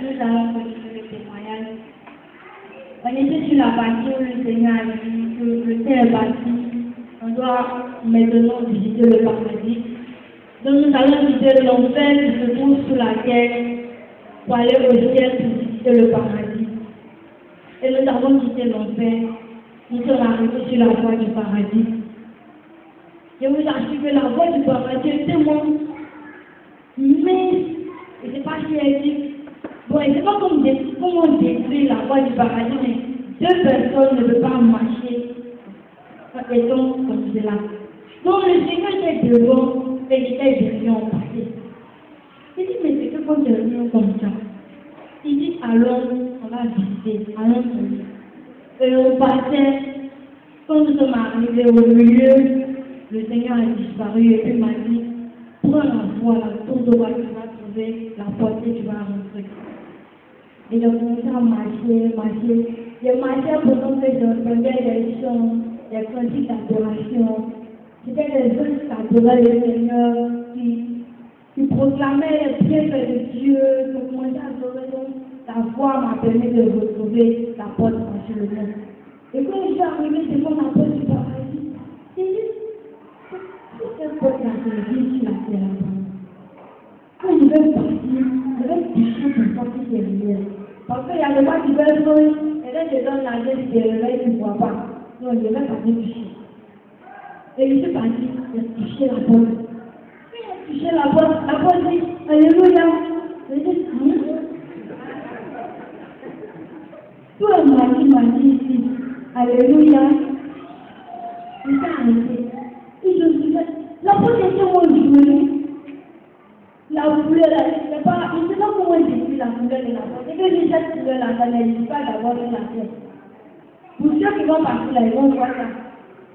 nous allons continuer le témoignage. On était sur la partie où le Seigneur a dit que le ciel est bâti. On doit maintenant visiter le paradis. Donc nous allons visiter l'enfer qui se trouve sous la terre pour aller au ciel pour visiter le paradis. Et nous avons quitté l'enfer. Nous sommes arrivés sur la voie du paradis. Je vous assure que la voie du paradis est tellement mince. Et c'est pas si éthique. Bon, et c'est pas comme comment détruire la voie du paradis, mais deux personnes ne peuvent pas marcher étant comme cela. Donc le Seigneur était devant et il était derrière en passé. Il dit, mais c'est que quand tu es comme ça, il dit, allons, on va visiter, allons trouver. Et on passait, quand nous sommes arrivés au milieu, le Seigneur a disparu et puis m'a dit, prends la voie, la tour droite, tu vas trouver la porte et tu vas rentrer. Et j'ai commencé à marcher. J'ai marché pendant que j'entendais les chants, les cantiques d'adoration. C'était les autres qui adoraient le Seigneur, qui proclamaient les bienfaits de Dieu. Je commençais à adorer, donc la voix m'a permis de retrouver la porte facilement. Et quand je suis arrivée devant la porte du paradis, j'ai dit, cette porte-là, c'est vie sur la terre là-bas. Quand je vais partir, je vais toucher une porte derrière. Parce qu'il y a des gens qui veulent jouer, et là je donne la tête qui réveille, tu ne vois pas. Non, je vais partir toucher. Et je suis partie, j'ai touché la porte. Puis j'ai touché la porte dit, Alléluia. Je dis, toi, m'a dit ici, Alléluia. Je suis arrêtée. Et je me suis dit, la porte était moins jolie. La couleur, je ne sais pas comment décrire la couleur de la porte. Et que j'ai cette couleur-là, ça n'existe pas d'abord dans la tête. Pour ceux qui vont partir là, ils vont voir ça.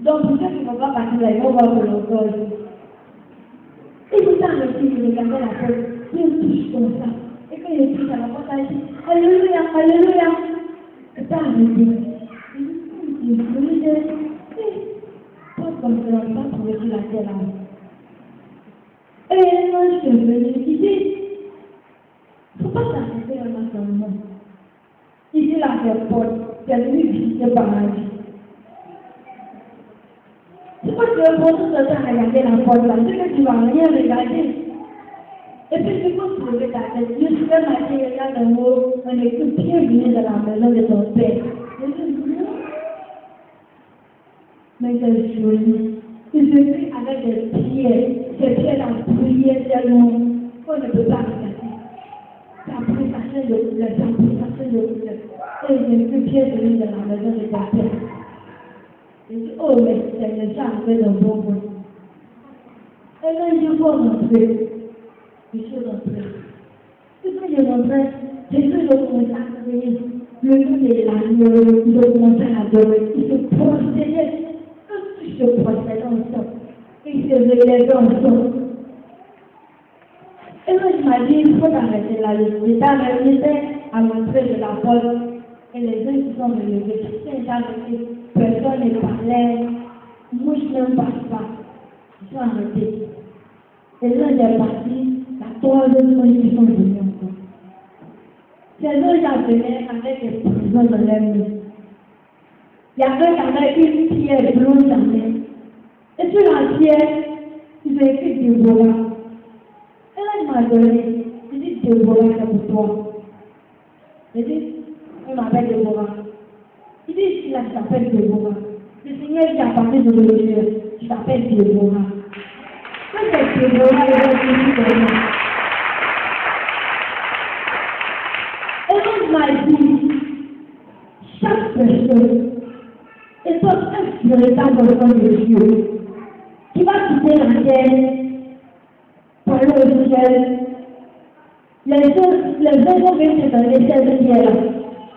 Donc pour ceux qui ne vont pas partir là, ils vont voir que l'on dort. Et je suis arrêtée, je regardais la porte, je me touche comme ça. Et quand je touche à la porte, elle dit, Alléluia, Alléluia. Je suis arrêtée. Je me dis, pas comme ça, on va pas trouver sur la terre là. Et un ange est venu, il dit, il ne faut pas s'arrêter à un moment. Il dit la porte, c'est venu visiter le paradis. C'est pas que tu vas prendre tout le temps à regarder la porte là, c'est que tu vas rien regarder. Et puis tu peux trouver ta tête, le supermarché regarde en haut, on est tout bienvenu dans la maison de ton père. Je dis, non. Mais c'est joli. Il se fait avec des pierres. Ces pierres-là brillent tellement qu'on ne peut pas regarder. Ça brille, ça change de couleur, ça brille, ça change de couleur. Et je ne peux plus venir dans la maison de ta père. Je dis, oh, mais c'est déjà arrivé d'un bon bout. Et là, je veux rentrer. Je suis rentrée. Et quand je rentrais, j'ai toujours commencé à crier. Le nom de l'agneau, il a commencé à adorer. Il se prosternait. Il se prosternait ensemble. Il se relevait ensemble. Et là, je m'ai dit, il faut arrêter là. J'étais à l'entrée de la porte. Et les gens qui sont relevés, personne ne parlait. Moi, je ne passe pas. Ils sont arrêtés. Et là, j'ai parti. La troisième fois, ils sont venus encore. Ces gens venaient avec des prisons dans les mains. Il y avait une pierre blanche en main. Et sur la pierre, ils ont écrit Déborah. Et là, il m'a donné. Il dit Déborah, c'est pour toi. Il dit, on m'appelle Déborah. Il dit, il s'appelle Déborah. Le Seigneur qui a parlé de l'auteur, il s'appelle Déborah. Quand c'est Déborah, il va dire Déborah. Et donc, il m'a dit, chaque personne est un véritable enfant de Dieu qui va quitter la terre pour aller au ciel. Les gens vont venir dans les cette pierre-là.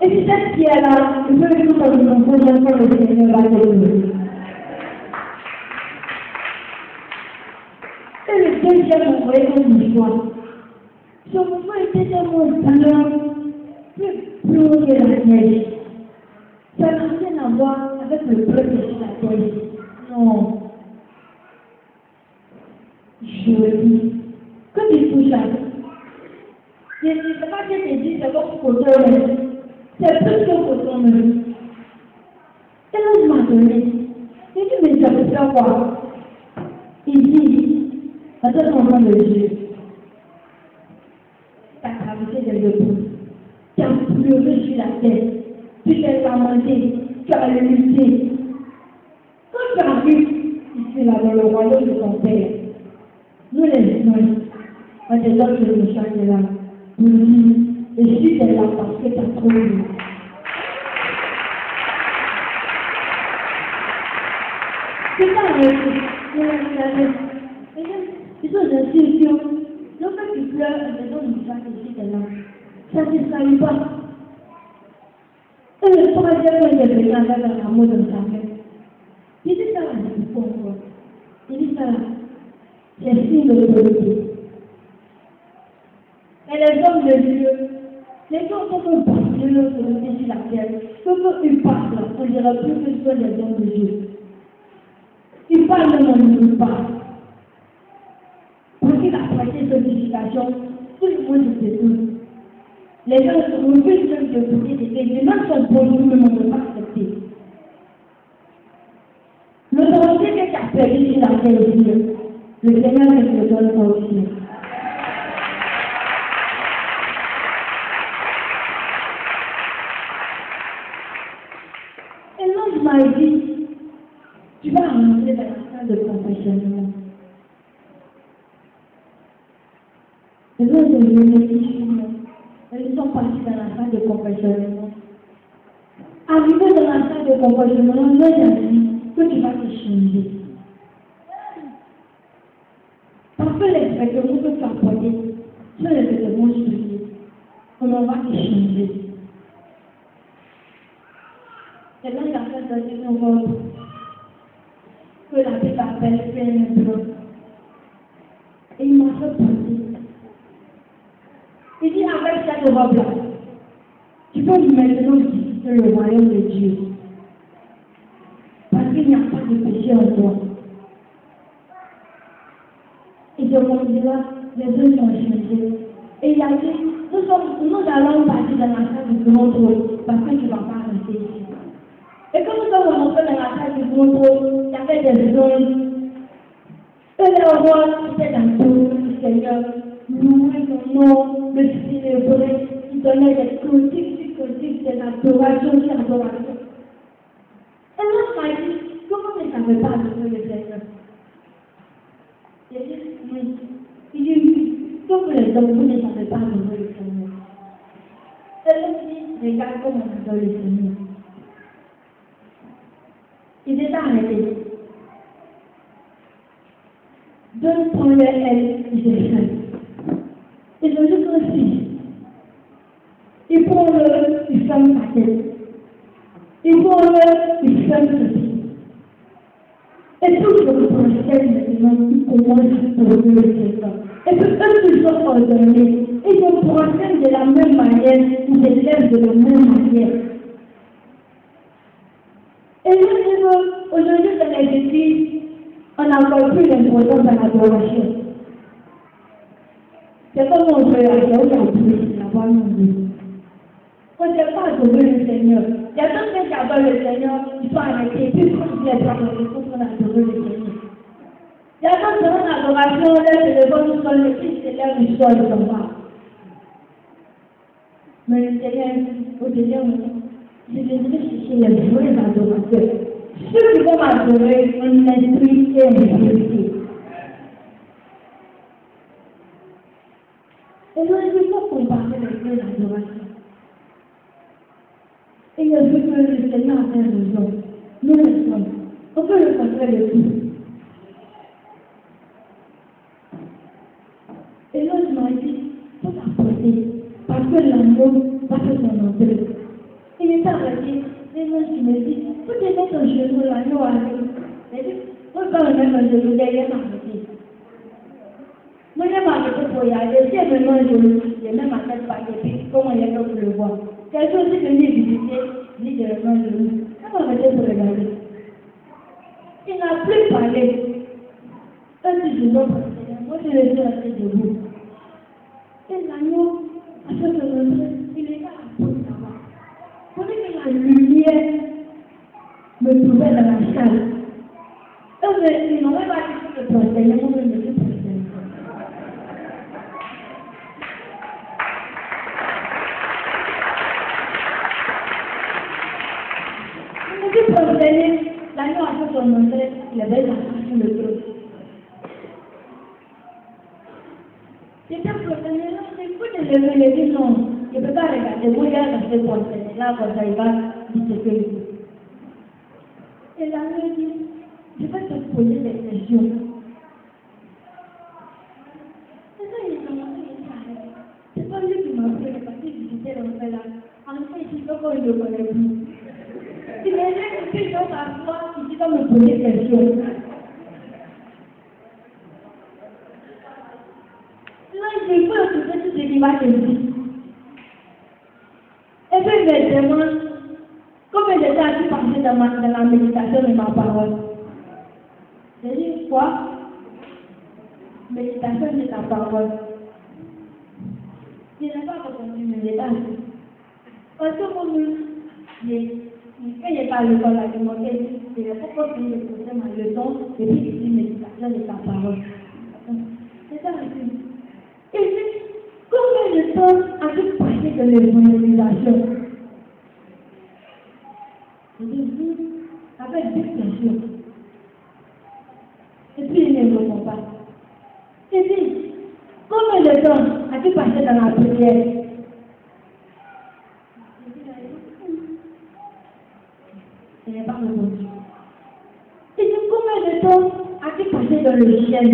Et si cette pierre-là, il peut être comme une enfant quand le Seigneur va te. Et le deuxième envoyé comme histoire. Son mouvement était tellement blanc, plus blanc que la neige. Ça n'a rien à voir avec le bleu qui est sur la terre. Non. Joli. Quand il touche à je ne sais pas je te dis, c'est votre coton, c'est plus que coton. Et là, je m'en donné. Il dit, mais ça veut faire quoi? Il dit, attends, enfant de Dieu, tu as traversé des épaules, tu as pleuré sur la terre, tu t'es lamenté, tu as lutté. Quand tu arrives ici, là, dans le royaume de ton Père, nous les humains, on te donne le méchant qui est là, nous dit, et si tu es là parce que tu as trop lu. C'est ça, ils sont des solutions. Lorsque tu pleures, on te donne le méchant qui est là. Ça ne se salue pas. Et le troisième, il est venu avec un amour de sa mère. Il dit ça, c'est pourquoi. Il dit ça, c'est signe de l'autorité. Et les hommes de Dieu, les gens qui ont bâti l'autorité sur la terre, quand ils parlent là, on dira plus que ce sont les hommes de Dieu. Ils parlent même en ne pas. Parce qu'il a prêté cette éducation, tout le monde se détourne. Les gens se refusent même de écouter les gens sont bons, nous ne pouvons pas accepter. L'autorité que tu as perdu sur la terre ici, le Seigneur te le donne toi aussi. Et l'ange m'a dit, tu vas rentrer dans la salle de confessionnement. Et l'ange me dit, ils sont partis dans la salle de confessionnement. Arrivé dans la salle de confessionnement, l'ange a dit que tu vas te changer. Parce que les vêtements que tu as portés sont les vêtements spirituels. On va te changer. Et là, il a fait dans une robe que la Bible appelle pleine blanc. Et il m'a fait penser. Il dit avec cette robe-là, tu peux maintenant visiter le royaume de Dieu. Parce qu'il n'y a pas de péché en toi. Et je me dis là, les deux sont changés. Et il a dit, nous allons partir dans la salle du grand trône parce que tu ne vas pas rester ici. Et quand nous sommes rentrés dans la salle du grand trône, il y avait des zones. Et les rois étaient dans tout le Seigneur. Louer son nom, le célébrer, il donnait des cantiques, des adorations, des adorations. Et l'autre m'a dit, comment tu ne savais pas adorer le Seigneur? J'ai dit, oui. Il dit, oui, comme les hommes, vous ne savez pas adorer le Seigneur. Et l'autre dit, regarde comment on adore le Seigneur. Il est arrêté. Donne prendre elle, il s'est fait. Et je dis aussi, il prend le, il ferme sa tête. Il prend le, il ferme sa tête. Et tout le procès maintenant, il commence à poser le Seigneur. Et que eux qui sont ordonnés, ils vont procèdent de la même manière, ils se lèvent de la même manière. Et nous, aujourd'hui, dans les églises, on n'a encore plus d'importance à l'adoration. C'est comme on veut aller au Japon, là-bas, nous. On ne sait pas adorer le Seigneur. Il y a d'autres gens qui adorent le Seigneur, ils sont arrêtés, puis quand ils viennent voir le Seigneur, on adore le Seigneur. Il y a d'autres gens en adoration, là, c'est le bon sol, le Christ s'élève du sol, ils sont pas. Mais le Seigneur, au Seigneur, je viendrai chercher les vrais adorateurs. Ceux qui vont m'adorer en esprit et en vérité. Et donc, il faut comparer les deux adorations. Et il veut que le Seigneur a raison. Nous le sommes. On peut le contraire de tout. Et là, je m'ai dit, il faut t'apporter. Parce que l'amour va faire son entrée. Il est arrêté. Et moi, je me dis, faut te mettre ton genou là, nous arrivons. Et puis, faut pas me mettre ton genou derrière m'arrêter. Moi, je m'arrêter pour y aller. Si elle me met un genou, je mets ma tête par les pieds, comment il y a pour le voir. Quelqu'un aussi venu visiter, dit de le mettre un genou. Je m'arrêter pour regarder. Il n'a plus parlé. Un petit genou, moi, je le suis resté debout. Et l'agneau a pasteur se montrait, il est là à la porte là-bas. Pendant que la lumière me trouvait dans la salle. Il n'en avait pas dit que le procédé, moi, je me suis procédé. Je me suis procédé, la nuit après son entrée, il avait la face sur le trône. J'étais procédé, là, c'est fou de lever les dit non, je ne peux pas regarder, moi, je vais rester procédé, là, comme ça, il va dire ce que je veux. Et la nuit dit, je vais te poser des questions. C'est pas lui qui m'a fait le papier visiter l'enfer là. En fait, il faut qu'on le connaisse plus. Il m'a dit que je dois m'asseoir, il doit me poser des questions. Là, il faut écouter tout ce qu'il va te dire. Et puis, il me demande combien de temps as-tu passé dans la méditation de ma parole. J'ai dit quoi? Méditation de ta parole. Je n'ai pas répondu, mais j'ai pas dit. Parce que quand je parle de la démocratie, je n'ai pas continué de poser ma leçon et puis je dis méditation de ta parole. C'est ça le truc. Et puis, combien de temps as-tu passé dans l'évangélisation? Je dis, avec 10 questions. Et puis il ne répond pas. Je dis, combien de temps as-tu passé dans la prière? Il n'est pas répondu. Je dis, combien de temps as-tu passé dans le ciel?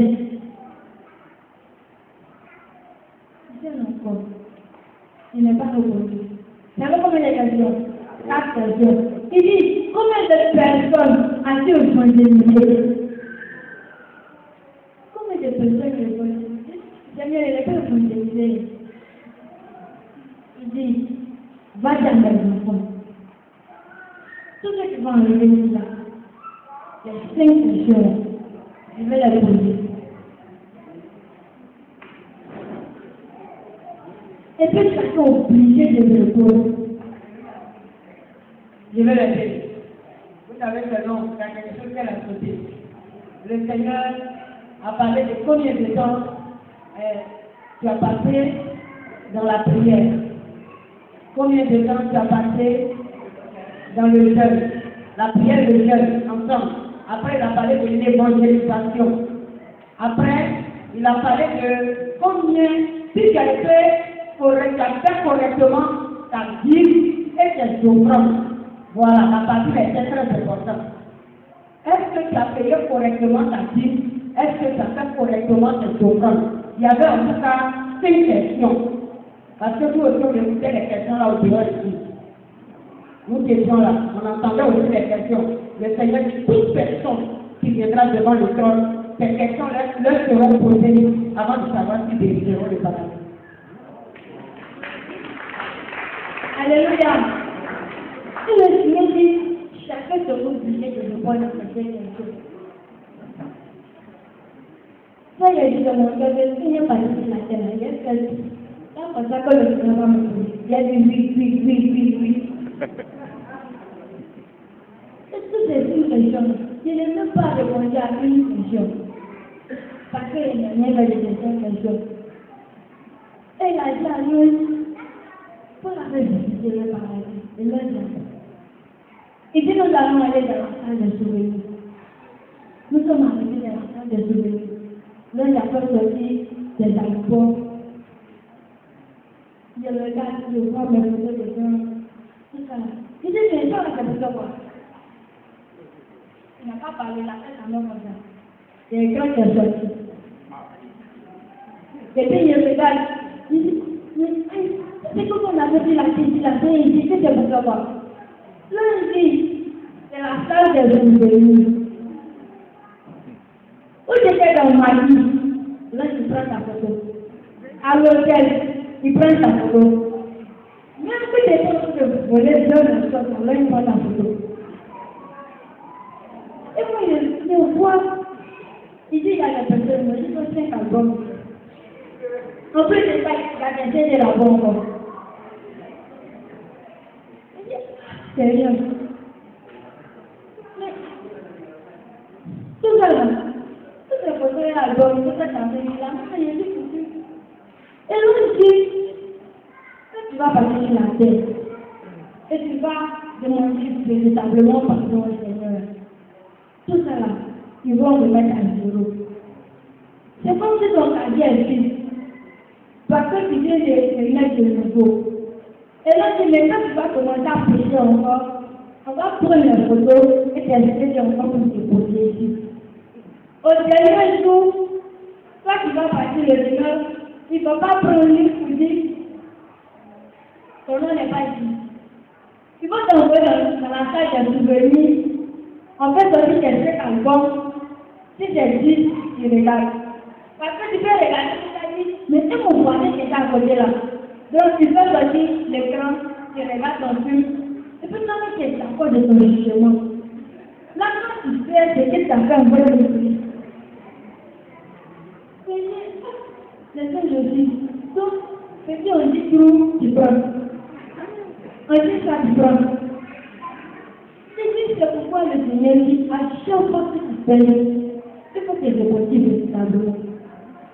Je dis encore. Il n'est pas répondu. Il y avait combien de questions? 4 questions. Il dit, combien de personnes as-tu évangélisé? Combien de personnes évangélisé? Seigneur, il n'est pas évangélisé. Il dit, va dans mes enfants. Tout ce qui va enlever là, les 5 questions, je vais les poser. Et puis, chacun est obligé de me répondre. Je vais le dire. Vous savez que non, il y a quelque chose qu'elle a sauté. Le Seigneur a parlé de combien de temps tu as passé dans la prière. Combien de temps tu as passé dans le jeûne. La prière de jeûne, ensemble. Après, il a parlé de l'évangélisation. Après, il a parlé de combien, si tu as fait correctement ta vie et tes offrandes. Voilà, la partie est très importante. Est-ce que tu as payé correctement ta dîme? Est-ce que tu as fait correctement tes offrandes? Il y avait en tout cas 5 questions. Parce que nous aussi, on écoutait les questions là au dehors ici. Nous questions là, on entendait aussi les questions. Le Seigneur dit, toute personne qui viendra devant le trône, ces questions leur seront posées avant de savoir s'ils désireront le paradis. Alléluia. Et le Seigneur dit, chacun sera obligé de répondre à ces questions. Ça, il a dit dans mon cœur, il n'y a pas de la terre, il y a quelqu'un. Là, comme ça, quand le Seigneur va me poser, il y a du oui. Est-ce que c'est une question? Je n'ai même pas répondu à une question. Parce qu'il n'y a rien de question. Et il a dit à lui, pour la visiter le paradis, il l'a dit. Il dit, nous allons aller dans la salle de souvenir. Nous sommes arrivés dans la salle de souvenir. Là, il a pas sorti des alcool. Je regarde, je vois mes photos de gens. Tout ça. Il dit, mais ça, c'est pour quoi? Il n'a pas parlé la tête en homme comme ça. Il y a quelqu'un qui est sorti. Et puis il regarde. Il dit, mais c'est comme on avait dit la tête, il dit que c'est pour quoi? Là, il dit, c'est la salle des souvenirs. Où j'étais dans ma vie, là, il prend sa photo. À l'hôtel, il prend sa photo. Même si les gens se volaient dans le sol, là, il prend sa photo. Et moi, je vois, il dit, il y a des personnes, il dit, 5 albums. En plus, il y a des gens de la bombe. C'est rien. Mais, tout ça là, tout ce côté album, tout ça chanter là, il y a des foutus. Et l'autre dit, tu vas passer sur la terre, et tu vas demander véritablement pardon au Seigneur. Tout ça là, ils vont me mettre à zéro. C'est comme si ton cahier est vide. Parce que tu viens de mettre de nouveau. Et là, maintenant, tu vas commencer à pécher encore. On va prendre une photo et t'inviter encore pour te poser ici. Au dernier jour, toi qui vas partir le dimanche, il ne faut pas prendre une pour dire ton nom n'est pas ici. Il faut t'envoyer dans la salle de souvenirs. En fait, aussi, j'ai fait un bon. Si j'ai dit, tu regardes. Parce que tu peux regarder, tu dis, mais c'est mon voisin qui est à côté là. Donc, tu peux sortir l'écran, tu regardes ton film. Et puis, toi, tu es d'accord de ton jugement. Là, quand tu fais, c'est que tu as fait un bon esprit. C'est ce que je dis. Donc, c'est qu'on dit tout, tu prends. On dit ça, tu prends. C'est pourquoi le Seigneur dit à chaque fois que tu payes, il faut que c'est possible véritablement.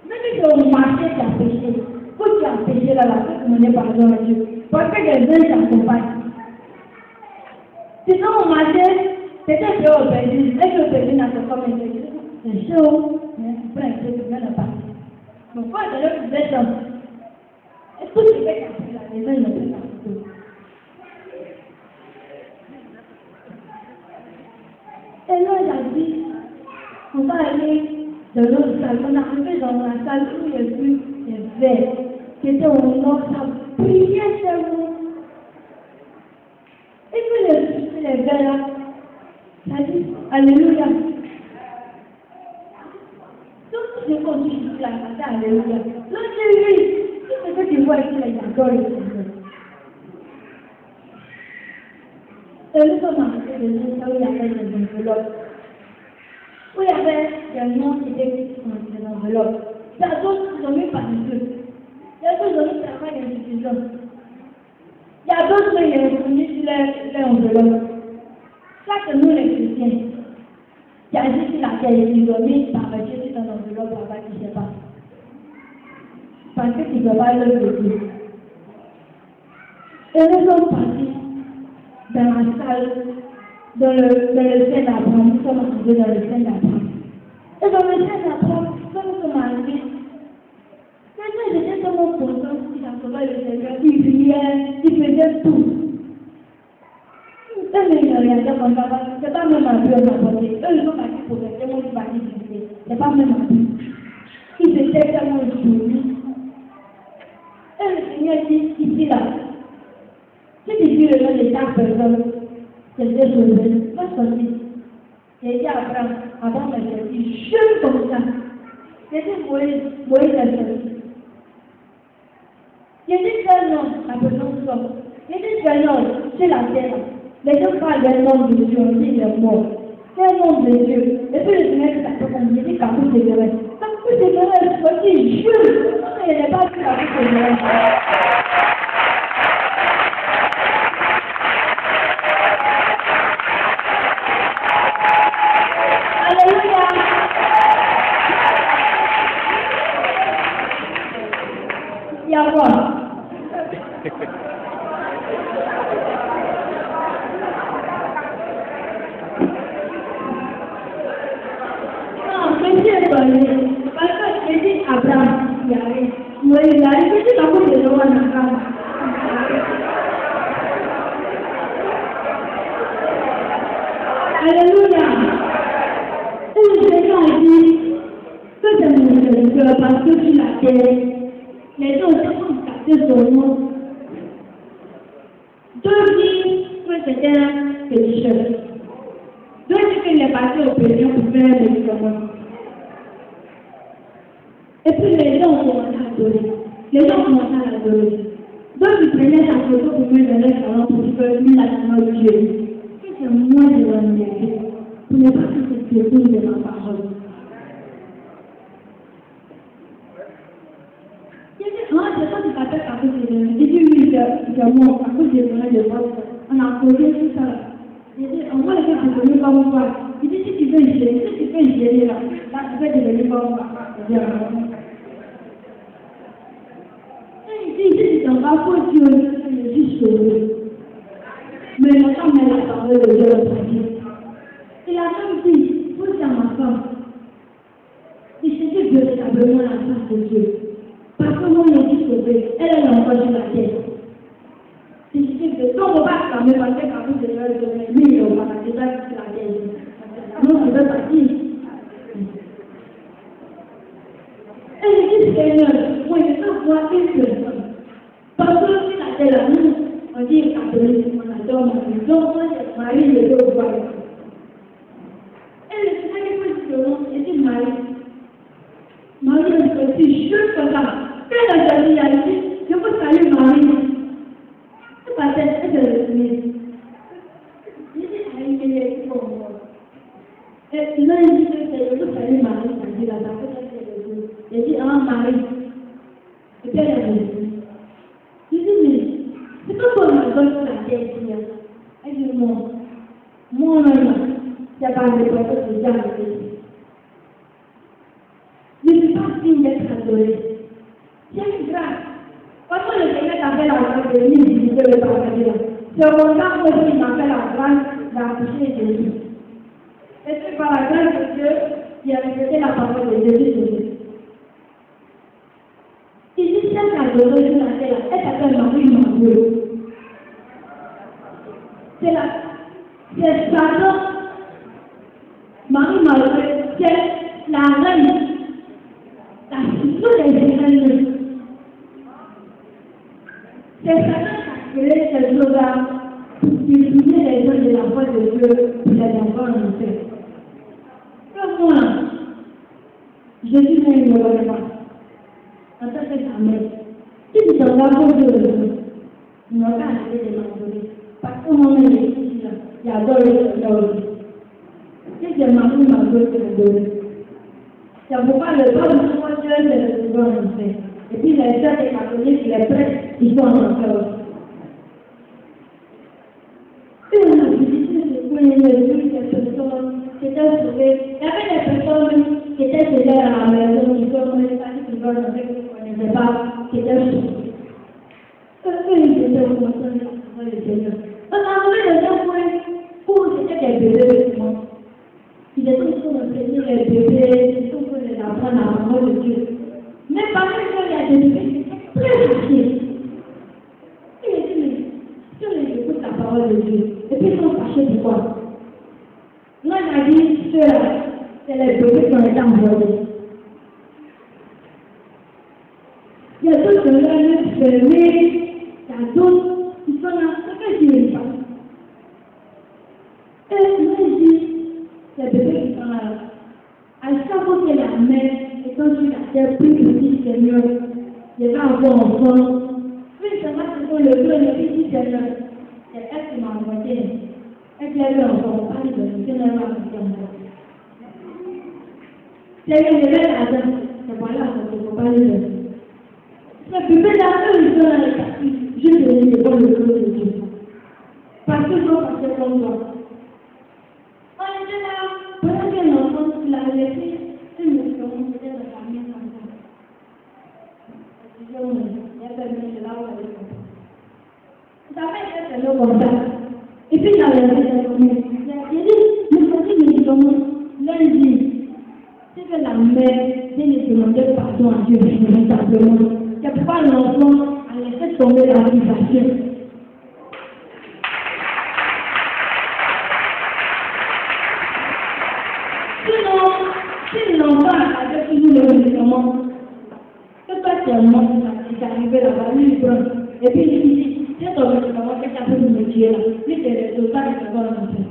Même si c'est au marché qui a péché, il faut que tu as péché là, tu demander pardon à Dieu. Parce que les gens t'accompagnent. Sinon au marché, peut-être que au Bénin, est-ce que au Bénin n'a pas comme un c'est chaud, mais tu prends un peu, tu viens de partir. Donc, quand tu as le plus de est-ce que tu fais casser là, les gens ne peuvent pas casser. Et là, il a dit, on va aller dans l'autre salle. On est arrivé dans la salle où il y a vu les verres qui étaient au nord, ça brillait tellement. Et puis les verres là, ça dit, Alléluia. Donc, j'ai continué la chanter Alléluia. Là, j'ai vu, tout ce que tu vois ici, il adore le Seigneur. Et nous sommes arrivés dans une salle où il y avait des enveloppes. Où il y avait des noms qui étaient dans des enveloppes. Il y a d'autres qui ont mis par deux. Il y a d'autres qui ont mis travail insuffisant. Il y a d'autres qui ont mis sur les enveloppes. Ça, c'est nous les chrétiens. Il y a juste la terre, ils ont mis par Dieu sur ton enveloppe, papa, tu ne sais pas. Parce que tu ne peux pas le lever. Et nous sommes partis dans la salle, dans le sein d'Abraham. Nous sommes arrivés dans le sein d'Abraham. Et dans le sein d'Abraham, quand nous sommes arrivés, les gens étaient tellement contents qu'ils accompagnaient le Seigneur. Ils riaient, ils faisaient tout. Eux, ils ne regardaient comme ça. C'est pas même un peu à m'apporter. Eux, ils sont partis pour rester, moi, je suis parti visiter. C'est pas même un peu. Ils étaient tellement jolis. Et le Seigneur dit, ici là, si tu dis le nom de chaque personne, c'est des choses, pas sortir. J'ai dit à Abraham, avant de sortir, jeune comme ça. J'ai dit, Moïse est sorti. J'ai dit, quel nom, la personne sort. J'ai dit, quel nom, c'est la terre. Les gens parlent d'un nom de Dieu, on dit il est mort. C'est un nom de Dieu. Et puis le Seigneur dit, j'ai dit, Capou de Guerre. Capou de Guerre est sorti, jeune. Il n'est pas dit Capou de Guerre. Il y a quoi? Non, monsieur est donné. Parce que j'ai dit Abraham, il y a rien. Moi, il y a rien. C'est pas pour les gens à la femme. Alléluia. Et le Seigneur a dit que c'est mon serviteur parce que sur la terre, les gens ont capté son nom. Deux disent que c'était un pécheur. Deux disent qu'il est passé au péché pour faire des médicaments. Et puis les gens ont commencé à adorer. Les gens ont commencé à l'adorer. Donc ils prenaient sa photo pour mettre dans leur salon pour faire une la de Dieu. Et c'est moi de l'enlever. Pour ne pas que cette photo de ma parole. Il dit, ah, c'est toi qui t'appelles à cause de Dieu. Il dit, oui, c'est moi, à cause de moi, je vois ça. on a posé tout ça. On voit les gens devenir comme toi. Il dit si tu veux gérer là, tu peux devenir comme moi. Il dit si tu t'en vas pour Dieu, je suis sauvé. Mais le temps met la parole de Dieu dans sa vie. Et la femme dit, pour ça ma femme, il s'était véritablement la face de Dieu. Parce que moi, je suis sauvé, elle est encore sur la terre. Si je dis que quand on va acclamer, parce que quand vous êtes dans les mille, on va déjà sur la terre. Non, je veux partir. Elle dit, Seigneur, moi, je veux voir une personne. Parce que si la terre là, nous, on dit catholique, on adore Marie. Donc, moi, c'est Marie, je veux voir. Elle est très dit Marie. Marie, je suis juste comme ça. Quand elle a dit, elle dit, je veux saluer Marie. C'est pas ça, elle est retenue. Il dit, elle est pour moi. Et là, il dit que je veux saluer Marie, ça dit là-bas, peut-être qu'elle est retenue. Il dit, ah, Marie. Et puis elle est retenue. Il dit, mais c'est pas pour ma gosse la tête. Elle dit, non. Moi, non. Il n'y a pas de personne qui vient avec lui. Ne suis pas signe d'être adoré. C'est une grâce. Quand le Seigneur t'appelle la grâce de venir visiter le paradis, c'est au contraire que il m'appelle la grâce d'accoucher Jésus. Et c'est par la grâce de Dieu qui a répété la parole de Jésus sur lui. Il dit celle adorée sur la terre, elle s'appelle Marie-Margot. C'est Satan. Marie-Margot, c'est la reine. La figure des Israéliens. C'est Satan qui a créé ce jour-là pour détourner les gens de la voie de Dieu pour les enfants en enfer. Comme moi, Jésus ne m'ignorait pas. En tant que sa mère, si tu t'en vas pour Dieu, il n'a pas arrêté de m'adorer. Parce que moi-même, je suis là, j'adore le Seigneur aussi. Si j'ai Marie-Margot qui m'adore. Ça ne vaut pas le droit de soin Dieu de le trouver en enfer. Et puis les sœurs des catholiques, les prêtres, ils sont en enfer aussi. Et on a visité ce point de vue des personnes qui étaient sauvées. Il y avait des personnes qui étaient sauvées à la maison, qui sont comme les parties qui vont dans qu'on ne connaissait pas, qui étaient sauvées. Eux, ils étaient au commencement de le Seigneur. On a trouvé des gens où c'était des bébés de moi. Ils étaient sur le Seigneur, les bébés, ils sont pour les apprendre à l'amour de Dieu. Mais parmi eux, il y a des bébés qui étaient très fâchés. Et ils disent, mais si on écoute la parole de Dieu, et puis ils sont fâchés de quoi? Moi, il m'a dit, c'est les bébés qui ont été envoyés. Il y a d'autres qui ont été fermés, il y a d'autres qui sont là, c'est que je ne sais pas. Et moi, je dis, les bébés qui sont là, à chaque fois que la mère est sur la terre, plus petit Seigneur, il va avoir enfant. Puis ça va se faire le deux, le petit Seigneur. C'est elle qui m'a envoyé. Elle qui a eu enfant, on parle de ce Seigneur va faire enfant. C'est le bébé Adam, c'est pas là qu'on peut parler de ça. Le bébé là, eux, ils sont là, je te dis, c'est pas le clos de Dieu. Parce que je dois passer comme toi. On était là, pendant que l'enfant l'a laissé, une mission, c'était de la main comme ça. Il y a permis de là où elle est comme ça. Ça fait que c'est le comme ça. Et puis, il a laissé cette commune. Il dit, nous faisons une mission, lundi, c'est que la mère vient de demander pardon à Dieu, véritablement. C'est pourquoi l'enfant a laissé tomber l'accusation. Si l'enfant avait toujours le médicament, c'est pas tellement qui est arrivé là-bas, lui il prend. Et puis il dit, c'est ton médicament qui est un peu de métier là. Lui c'est le résultat de ce qu'on a fait.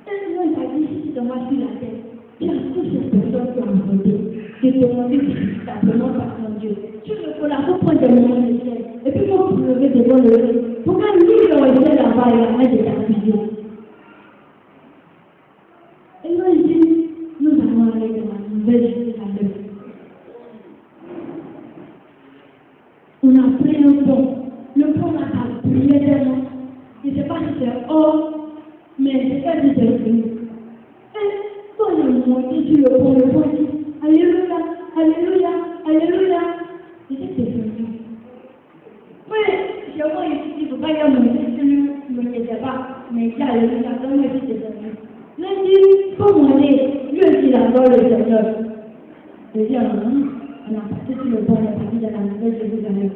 Et nous on a dit, si tu te vois sur la tête, il y a toutes ces personnes qui ont entendu, qui te demandent véritablement par ton Dieu. Tu ne peux la reprendre des moments de ciel. Et puis pour pleurer devant le Dieu. Pourquoi lui il aurait été là-bas et la main de ta vision? Et nous, il dit, nous allons aller dans la nouvelle Jérusalem. On a pris le pont. Le pont a brillé tellement. Je ne sais pas si c'est or, mais c'est pas si c'est bleu. Et quand on est monté sur le pont dit Alléluia, Alléluia, Alléluia. J'étais perdu. Oui, j'ai moi ici, il ne faut pas y aller monter sur le pas, mais il y a Alléluia, donc moi j'étais perdu. Lundi, il faut monter, lui aussi il adore le Seigneur. Je dis on a passé sur le pont, on est parti dans la nouvelle Jérusalem.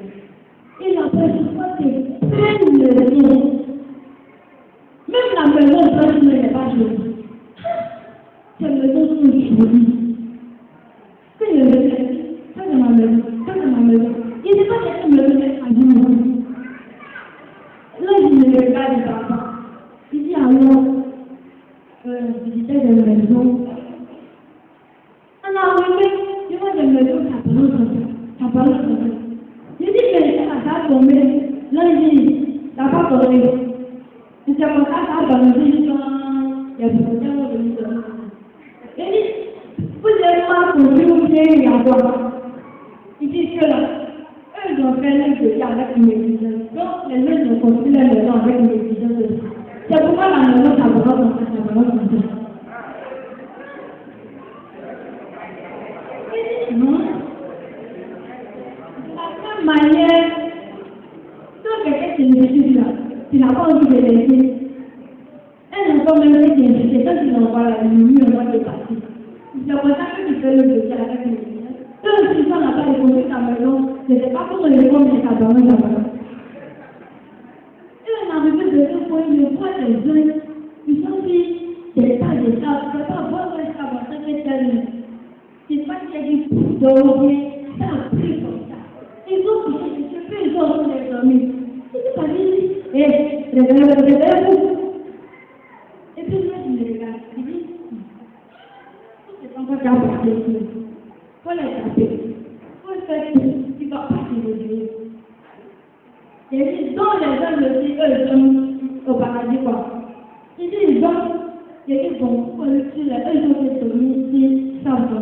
Et après, je crois que c'est plein de maisons. Même la maison blanche n'est pas jolie. Ces maisons sont jolies. Quand il me dit, ça c'est ma maison, ça c'est ma maison. Il n'est pas quelqu'un me le met à nous. Là, il me regarde papa. Il dit alors, visiter des maisons. On a arrivé, je vois des maisons, ça parle comme ça. Je dis, mais ça a tombé. Là, il dit, ça n'a pas tombé. C'est pour ça que ça a tombé. Il y a beaucoup de gens qui disent, il dit, vous n'avez pas compris, il y a quoi. Il dit que là, eux, ils ont fait l'église avec une exigence. Donc, les gens ont construit la maison avec une exigence aussi. C'est pourquoi la maison, ça va comme ça, ça va comme ça. Non. De la même manière, quand quelqu'un qui me dit là, tu n'as pas envie de l'aider, elle n'a pas même fait qu'il y a quand tu l'envoies la nuit, on voit qu'il est parti. C'est pour ça que tu fais le dossier avec les gens. Eux, si ça n'a pas répondu ta maison, je ne sais pas comment les gens mettent ta maison là-bas. Et on a arrivé de ce point, je vois les gens, ils sont dit, c'est pas des sables, c'est pas voir les sables, c'est tel. C'est pas qu'il y a des pouces d'orgueil, ça a pris comme ça. Ils ont pris, je fais les autres les amis. C'est pas dit, réveillez-vous. Et puis moi, je me regarde, je dis, c'est encore qu'à passer ici. Faut les taper. Faut faire tout, tu vas passer le Dieu. Et puis, dans les hommes aussi, eux, ils sont au paradis, quoi. Ils disent, bon, il y a des bons, eux, ils ont fait tourner ici, sans ça.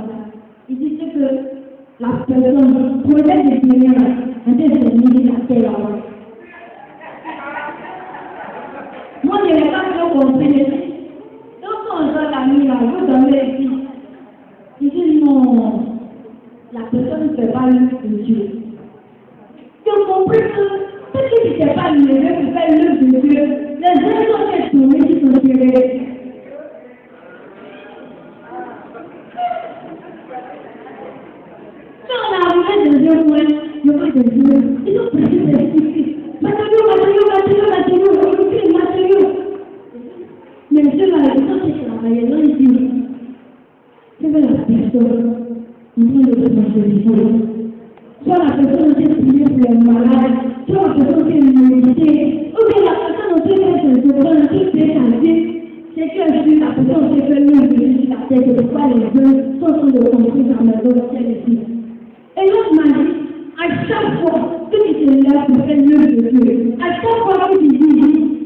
Il dit que la personne pourrait devenir un des la terre. Moi, je n'ai pas trop compris. Donc, quand on voit la nuit là, vous donnez ici. Il dit non, la personne ne fait pas l'œuvre de Dieu. J'ai compris que ce qui ne fait pas l'œuvre pour faire l'œuvre de Dieu, les gens ont fait tourner qui sont tirés. Quand on a arrivé de Dieu, le vrai de Dieu, ils ont pris des difficultés. Matériaux. Mais Dieu va la personne qui travaille, là, il dit, c'est la personne, il dit de manger. Soit la personne qui est priée pour les malades, soit la personne qui est méditée, ou bien la personne qui est c'est que je suis la personne qui fait l'œuvre de Dieu sur la terre, c'est pourquoi les deux sont de construire dans la maison ciel ici. Et l'autre m'a dit, à chaque fois que tu te lèves pour faire l'œuvre de Dieu, à chaque fois que tu dis,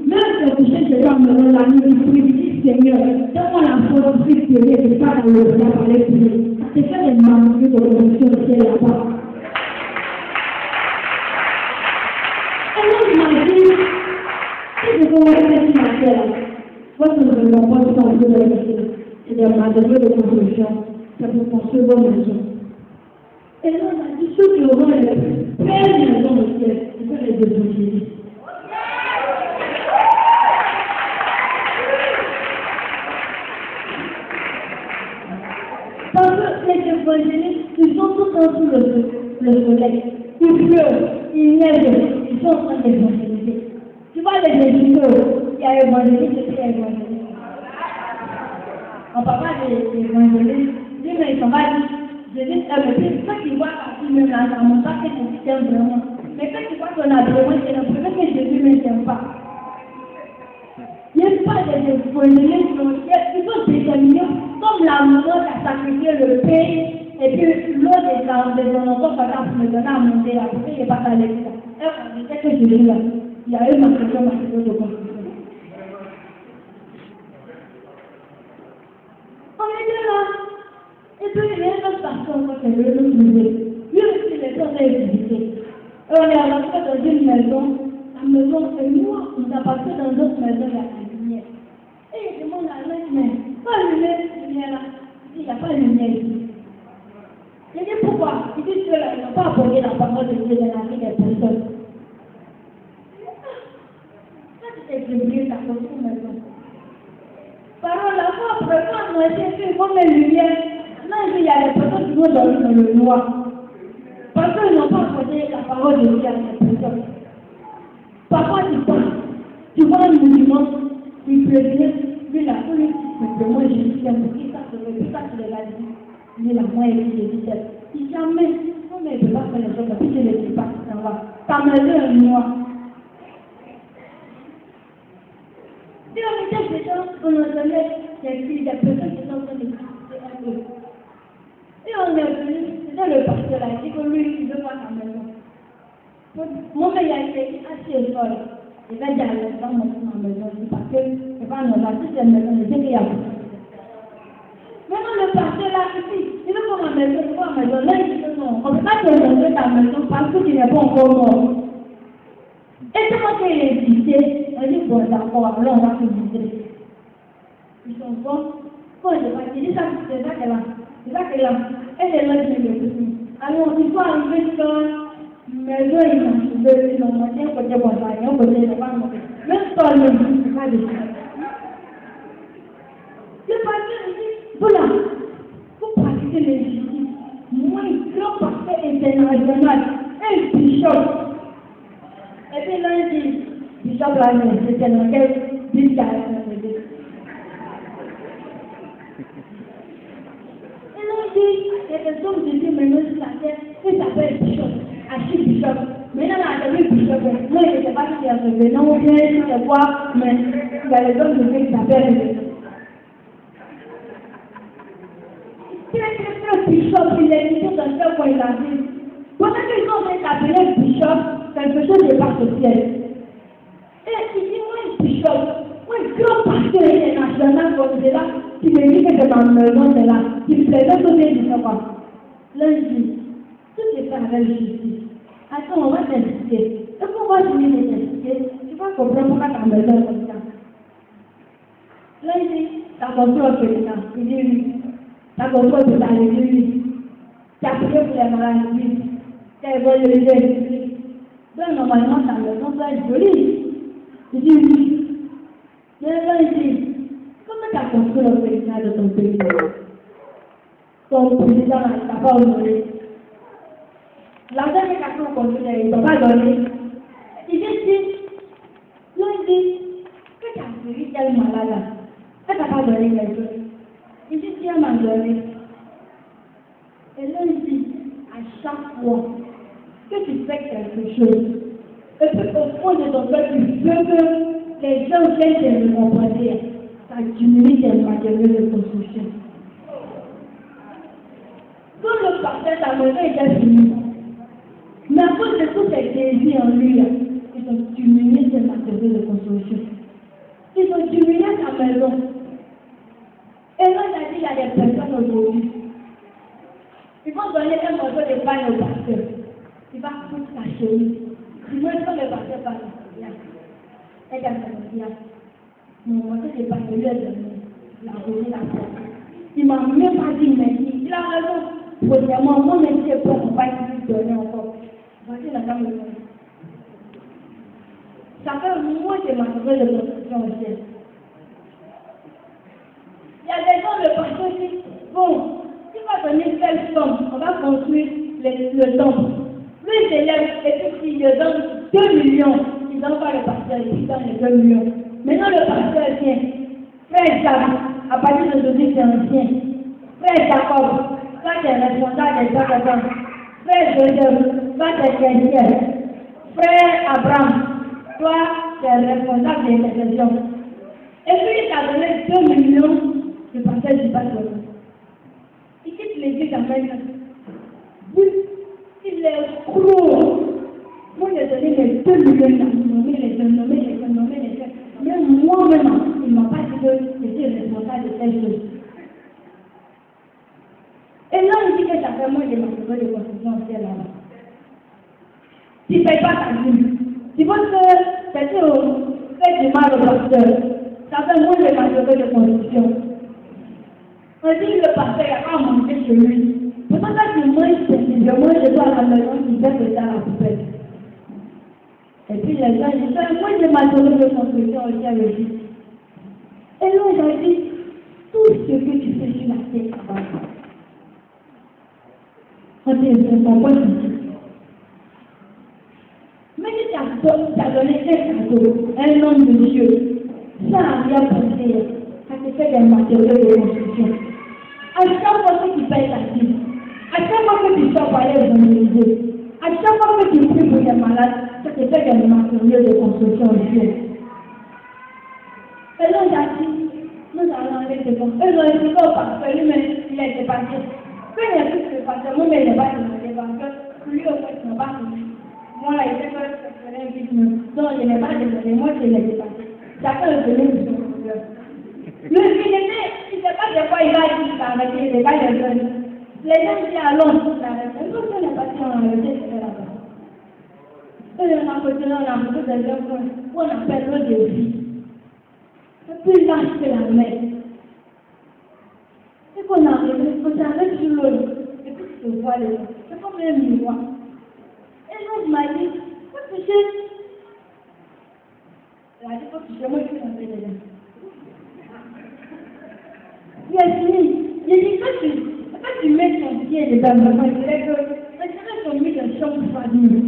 même si tu cherches de faire maintenant la nuit, tu pries, Seigneur, donne-moi la force de prier, de ne pas dans le bien parler pour lui. C'est fait des manques de construction de ciel là-bas. Et l'autre m'a dit, si je veux faire ma terre, moi, je ne veux pas changer de métier. C'est des matériaux de construction. C'est pour construire vos maisons. Et là, on a dit, ceux qui auront les belles maisons au ciel, c'est ça les évangélistes. Parce que les évangélistes, ils sont tout le temps sous le soleil. Il pleut, il neige, ils sont en train d'évangéliser. Tu vois les éditeurs, il y a évangéliste et évangéliste. On parle pas des évangélistes, mais ils sont pas dit. Je dis, quand tu vois partie même là, ça ne montre pas que tu t'aimes vraiment. Mais quand tu vois ton habillement, c'est le premier que Jésus ne t'aime pas. Il n'y a pas de évangélistes, ils sont déterminés comme la maman qui a sacrifié le pain, et puis l'autre des enfants qui a me donner à monter là, parce qu'il n'est pas allé ça. Et on disait que Jésus là, il y a eu ma question de construction. On était là. Et puis, il y a une autre personne qui est venue nous aider. Lui aussi, les autres ont visité. On est rentré dans une maison, la maison est noire, on a passé dans d'autres maisons, il y a la lumière. Et il demande à l'autre, mais pas de lumière là. Il n'y a pas de lumière ici. Il dit pourquoi? Il dit ceux-là, ils n'ont pas apporté la parole de Dieu dans la vie des personnes. Ça, c'est l'église, la construction maison. Parole, la foi, après, quand on a été fait, il faut mettre lumière. Là, il y a des personnes qui vont dormir dans le noir. Parce qu'ils n'ont pas apporté la parole de Dieu à ces personnes. Parfois, tu vois un monument, il prévient, lui, la politique, mais moi, je suis un peu qui ça, je l'ai dit. Lui, la moitié, il dit, il jamais, non, mais il ne peut pas faire les choses, puis je ne le dis pas, ça va. Ta maison est noire. Si on était des gens, on entendait des personnes qui sont en train de critiquer un peu. Et on est venu, c'était le pasteur là, il dit que lui, il veut voir sa maison. Mon père, il a été assis au sol. Il va dire à l'instant, mon maison, parce que c'est pas normal, si c'est une maison, il sait qu'il y a beaucoup. Maintenant, le pasteur là, ici, il veut voir ma maison, il veut voir ma maison. Là, il dit que non, on ne peut pas te montrer ta maison parce que tu n'es pas encore mort. Et comment qu'il est visité, on dit, bon, d'accord, alors on va te visiter. Ils sont bons. Quand je vais, il dit ça, c'est ça qu'elle a. C'est ça qu'elle a. Elle est là, je vais le dire. Alors, il faut arriver sur maison, ils ont mangé un côté bon, un côté, ils n'ont pas mangé. Même pas le but, c'est pas de ça. Le pasteur dit, voilà, vous pratiquez les justices. Moi, un grand pasteur international, un bishop. Et puis là, il dit, bishop là, c'était dans quel but à il y a des hommes qui disent maintenant sur la terre, il s'appelle Bishop, archibishop. Maintenant, on a vu Bishop, moi je ne sais pas si c'est arrivé, non, bien, je sais quoi, mais il y a les hommes qui s'appellent très Bishop, il est ici dans ce point il a dit. Pendant qu'ils sont en train d'appeler Bishop, quelque chose dépasse au ciel. Et il dit, moi, Bishop, moi, grand pasteur international comme c'est là, qui me dit que c'est ma maison, c'est là, qui me plaît, tout est dit quoi. Lundi, tout est fait avec justice. Attends, on va t'expliquer. Et pourquoi tu viens de t'expliquer? Tu vas comprendre pourquoi ta maison est comme ça. Lundi, t'as compris au féminin, il dit oui. T'as compris au pétale, il dit oui. T'as prié pour les malades, oui. T'as évolué les gens, oui. Donc, normalement, ta maison doit être jolie. Il dit oui. Mais là, il dit, comment tu as construit le président de ton pays? Ton président n'a pas honoré. L'argent que tu as construit, il ne t'a pas donné. Il dit, là, il dit, que tu as guéri tel malade, que tu n'as pas donné quelque chose. Il dit, Dieu m'a donné. Et là, il dit, à chaque fois que tu fais quelque chose, et que au fond de ton cœur, tu veux que les gens viennent te récompenser, ça diminue tes matériaux de construction. Quand le pasteur, ta maison était finie, mais à cause de tous ces désirs en lui, ils ont diminué tes matériaux de construction. Ils ont diminué ta maison. Et là, il a dit, il y a des personnes aujourd'hui. Ils vont donner un morceau de pain au pasteur. Il va tout cacher. Il veut que le pasteur parle. Et quand ça me dit, mon morceau de pain, il lui a donné. Il a donné la porte. Il ne m'a même pas dit merci. Il a raison. Premièrement, mon métier est pour ne pas lui donner encore. Voici la dame de moi. Ça fait un mois que ma nouvelle de construction au ciel. Il y a des gens, le pasteur dit, bon, tu vas donner telle somme, on va construire le temple. Lui, il s'élève, et puis il lui donne 2 millions. Il donne pas le pasteur, il donne les 2 millions. Maintenant, le pasteur vient. Frère Jacob, à partir de aujourd'hui, c'est ancien. Frère Jacob, toi, tu es responsable des gens. Frère Joseph, toi, tu es chrétien. Frère Abraham, toi, tu es responsable des intercessions. Et puis, il t'a donné 2 millions. Le pasteur ne dit pas de il quitte l'église à maintenant. Oui, il est gros. Moi, j'ai donné les 2 millions, les nommés. Même moi-même, il ne m'a pas dit que j'étais responsable de telle chose. Et là, il dit que ça fait moins de ma de construction là-bas. tu ne payes pas ta dîme. Tu penses que c'est fait du mal au pasteur. Ça fait moins de matériaux de construction. On dit que le pasteur n'a pas mangé chez lui. Pourtant, quand tu manges, je mange de toi à la maison, tu fais que ça à la poubelle. Et puis les gens disent, moins de matériaux de construction aussi avec lui. Et là, j'ai dit, tout ce que tu fais sur la terre, on te comprend ici. Mais si tu as donné un cadeau, un homme de Dieu, ça n'a rien pensé, ça te fait des matériaux de construction. À chaque fois que tu payes ta vie, à chaque fois que tu sors pour aller évangéliser, à chaque fois que tu pries pour les malades, ça te fait des matériaux de construction aussi. Et là, j'ai dit, nous allons aller devant. Et nous allons dire au pasteur, lui-même, il a été passé. Quand il a dit que le pasteur, moi-même, il n'est pas demandé, parce que lui, au fait, il n'a pas demandé. Moi, là, il sait que je ferais un film. Donc, il n'est pas demandé, moi, je l'ai dépassé. Chacun est venu de son cœur. Le film, il ne sait pas de quoi il va dire qu'il va arrêter, il n'est pas de jeunes. Les gens disent allons, il arrête. Nous, on n'est pas si on a arrêté, c'est là-bas. Et on a continué, on a beaucoup de gens qu'on appelle le défi. Et puis, il lâche la mer. Et qu'on arrive, on s'arrête sur l'eau. Et puis, tu te vois les gens. C'est comme un miroir. Et l'autre m'a dit, faut toucher. Elle a dit, faut toucher, moi je suis rentrée dedans. Il a fini. Il a dit, quand tu mets ton pied dedans, maman, je dirais que ton mise en chambre famille.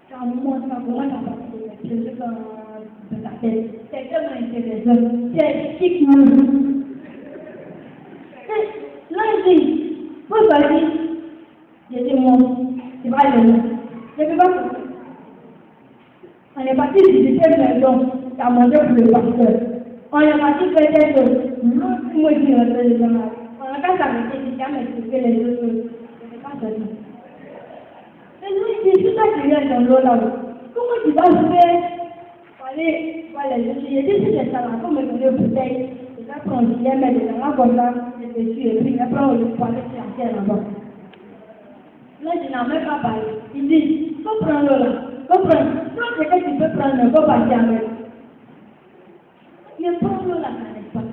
C'est un moment, ça commence à passer. Je sais dans ta tête. C'est tellement intéressant. C'est chic-nous. Là, il dit, faut pas dire, j'ai dit, moi, c'est pas le nom. Je ne peux pas faire. On est parti visiter une maison, tu as mangé pour le pasteur. On est parti faire des choses. Moi, je suis rentré de la on n'a qu'à s'arrêter, je n'ai jamais expliqué les autres choses. Je ne sais pas ça. Et lui, il dit, tout ça qui vient dans l'eau là-haut. Comment tu vas faire pour aller voir les autres? J'ai dit, si c'est ça là, comme me donner une bouteille, je vais prendre le filet, mettre dedans, comme ça, je te suis, et puis je vais prendre le poilet sur la terre là-bas. Là, je n'en ai même pas parlé. Il dit, faut prendre l'eau là. Faut prendre. Prends ce que tu peux prendre, il faut passer avec. Je prends l'eau là, ça n'arrête pas.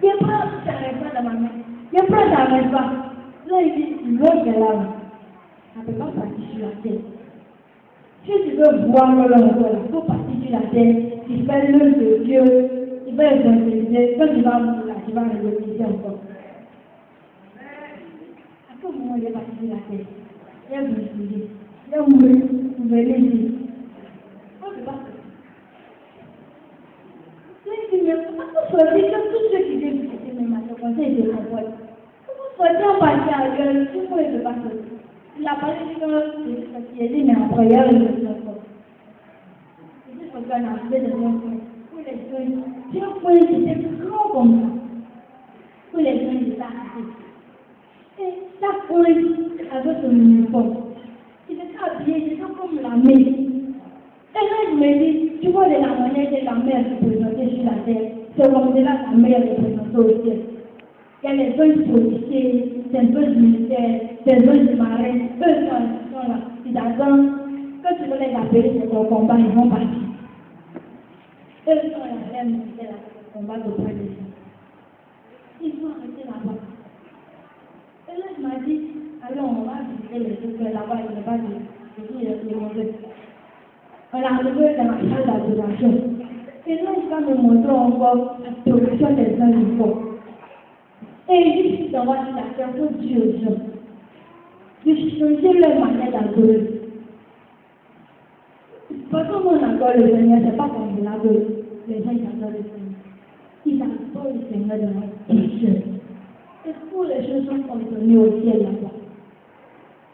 Je prends, ça n'arrête pas dans ma main. Je prends, ça n'arrête pas. Là, il dit, l'eau qui est là, ça ne peut pas partir sur la terre. Si tu veux boire l'eau là, il faut partir sur la terre. Tu fais l'eau de Dieu. Tu vas évangéliser. Quand tu vas mourir là, tu vas réutiliser encore. À quel moment il est parti sur la terre? Il est évangélisé. Il est mourir. Vous venez ici. On ne peut pas faire. Il faut choisir que tous ceux qui viennent visiter mes matins, comme ça, ils se comportent. Il faut choisir en partie ailleurs, tout le monde ne peut pas sortir. Il a parlé de ce qui est dit, mais en prière, il ne peut pas sortir. Il dit qu'on a fait des gens pour les jeunes. Si on pouvait visiter grand comme ça, pour les jeunes de ça. Et chaque point avait son uniforme. Il était habillé, c'était comme la mer. Et là, je me dis, tu vois de la manière que la mer se présentait sur la terre, c'est comme de là la mer est présentée au ciel. Il y a les jeunes policiers, des jeunes militaires, des jeunes marins, eux sont là, ils attendent. Quand tu veux les appeler, c'est ton combat, ils vont partir. Eux sont là, les militaires, là, combat auprès de eux. Ils sont arrêtés là-bas. Et là, je m'ai dit, alors on va visiter les trucs là-bas, il n'y a pas de mauvais. On a arrivé dans la salle d'adoration. Et là, il va me montrer encore la production des animaux. Et il dit, dans la terre, pour Dieu aux gens. De changer leur manière d'adorer. Parce que on adore le Seigneur, c'est pas comme on adore les gens qui adorent le Seigneur. Ils adorent le Seigneur dans leur péché. Et toutes les choses sont ordonnées au ciel là-bas.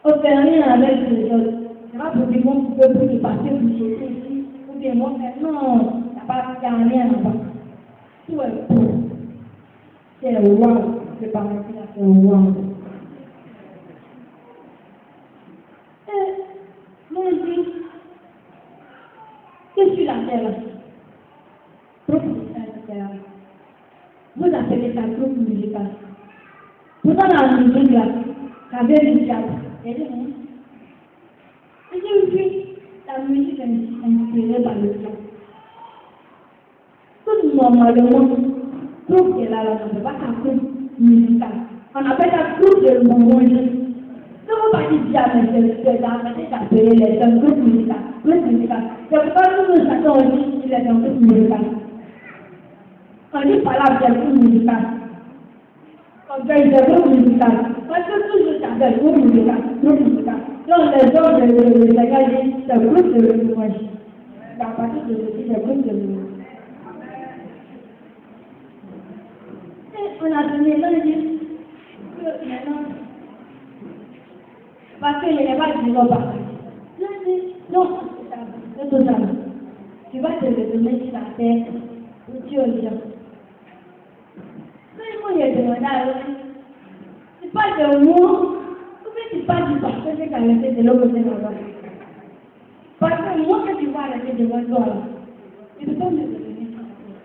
On ne fait rien avec les autres. C'est pas pour dire qu'on peut plus passer pour jeter ici. Ou bien moi, non, il n'y a rien là-bas. Tout est beau. C'est wow. C'est pas mal, c'est wow. Et moi, je dis, que sur la terre, groupe musical. Vous appelez ça groupe musical. Pourtant, dans la musique, là, ça vient du diable. Et oui, la musique est inspirée par le cœur. Tout normalement, groupe qui est là, on ne peut pas faire groupe musical. On appelle ça groupe de mouvement. Si on va dire c'est d'arrêter d'appeler les groupes musicaux. C'est pas tout le monde on dit qu'il est un groupe musical. On dit pas là c'est un groupe musical. On dit c'est un groupe musical. Parce que toujours c'est un groupe musical. Donc les gens de la galerie, c'est un groupe de mouvement. À partir de ceci, c'est un groupe de mouvement. On a donné l'indice que maintenant, parce qu'il n'y a pas de repas. Non, c'est total. Tu vas te retourner sur la terre ou tu es au lion. Quand il y a demandé à l'autre, tu parles de moi, ou bien tu parles du pasteur qui a arrêté de l'autre côté là-bas. Parce que moi, quand tu vas arrêter devant toi, là, tu peux me retourner sur la terre.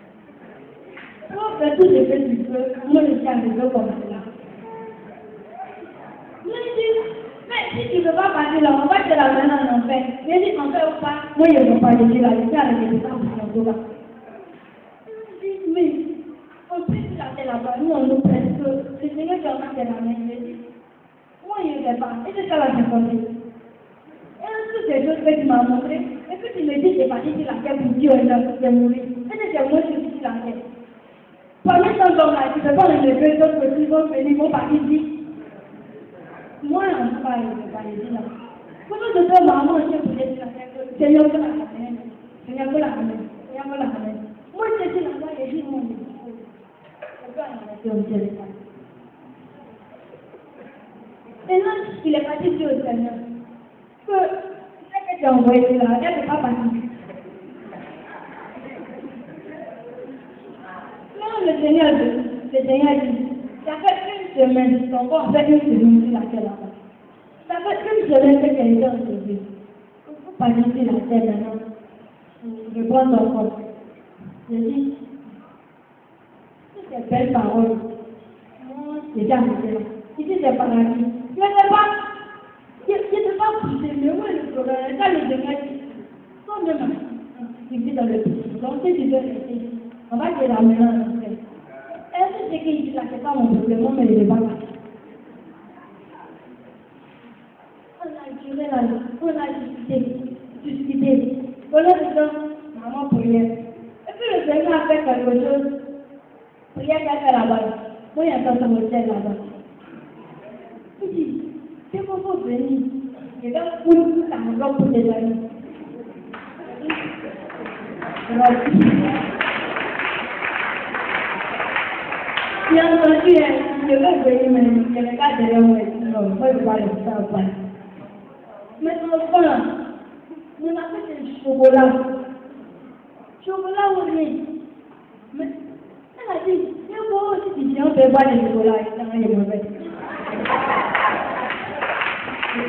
Toi, fais tout ce que tu peux, moi, je suis arrivé comme cela. Mais si tu ne veux pas partir là, on va te la mener en enfer. Mais si on fait ou pas, moi je ne veux pas laisser là, je suis avec les gens pour là. Mais on peut se laisser là-bas, nous on nous presse que le Seigneur qui en a fait la main, je dis, moi je ne vais pas, et c'est ça la réponse. Et toutes ces choses que tu m'as montré, et puis tu me dis que c'est parti sur la terre pour Dieu de mourir. Et c'est moi qui suis sur la terre. Pendant ce temps-là, tu ne peux pas les lever, d'autres qui vont venir, vont partir ici. Moi, on ne peut pas les dire là. Comment je peux maman pour les dire Seigneur, que la ramène. Seigneur, que la ramène. Seigneur, que la ramène. Moi, je dis là-bas, et je dis, mon Dieu, je peux arrêter au ciel. Et là, il est parti dire au Seigneur que celle que tu as envoyée là, elle ne peut pas partir. Non, le Seigneur dit, ça fait une semaine, ton corps fait une semaine sur la terre là-bas. Ça fait une semaine que quelqu'un se dit. Vous parlez sur la terre maintenant. Je prends ton corps. Je dis, ces belles paroles, moi, c'est déjà arrêté là. Ici, c'est paradis. Je ne peux pas pousser, mais où est le problème? Quand le Seigneur dit, quand même, il vit dans le pays. Donc, si tu veux rester ici, on va te ramener en enfer. Est-ce que c'est qu'il dit là, c'est pas mon problème, mais il ne va pas. On a duré là, on a discuté. On a dit, maman, prière. Et puis le Seigneur a fait quelque chose. Prière qu'elle fait là-bas. Moi, il y a un temps de ciel là-bas. Il dit, c'est pour vous venir. Je vais foutre la maison pour tes amis. J'ai entendu, je vais venir, mais je regarde derrière moi et je dis, non, moi, je ne vais pas laisser ça au pas. Mais enfin, on a fait du chocolat. Chocolat au lait. Mais elle a dit, c'est bon aussi, si on peut boire du chocolat, il est mauvais.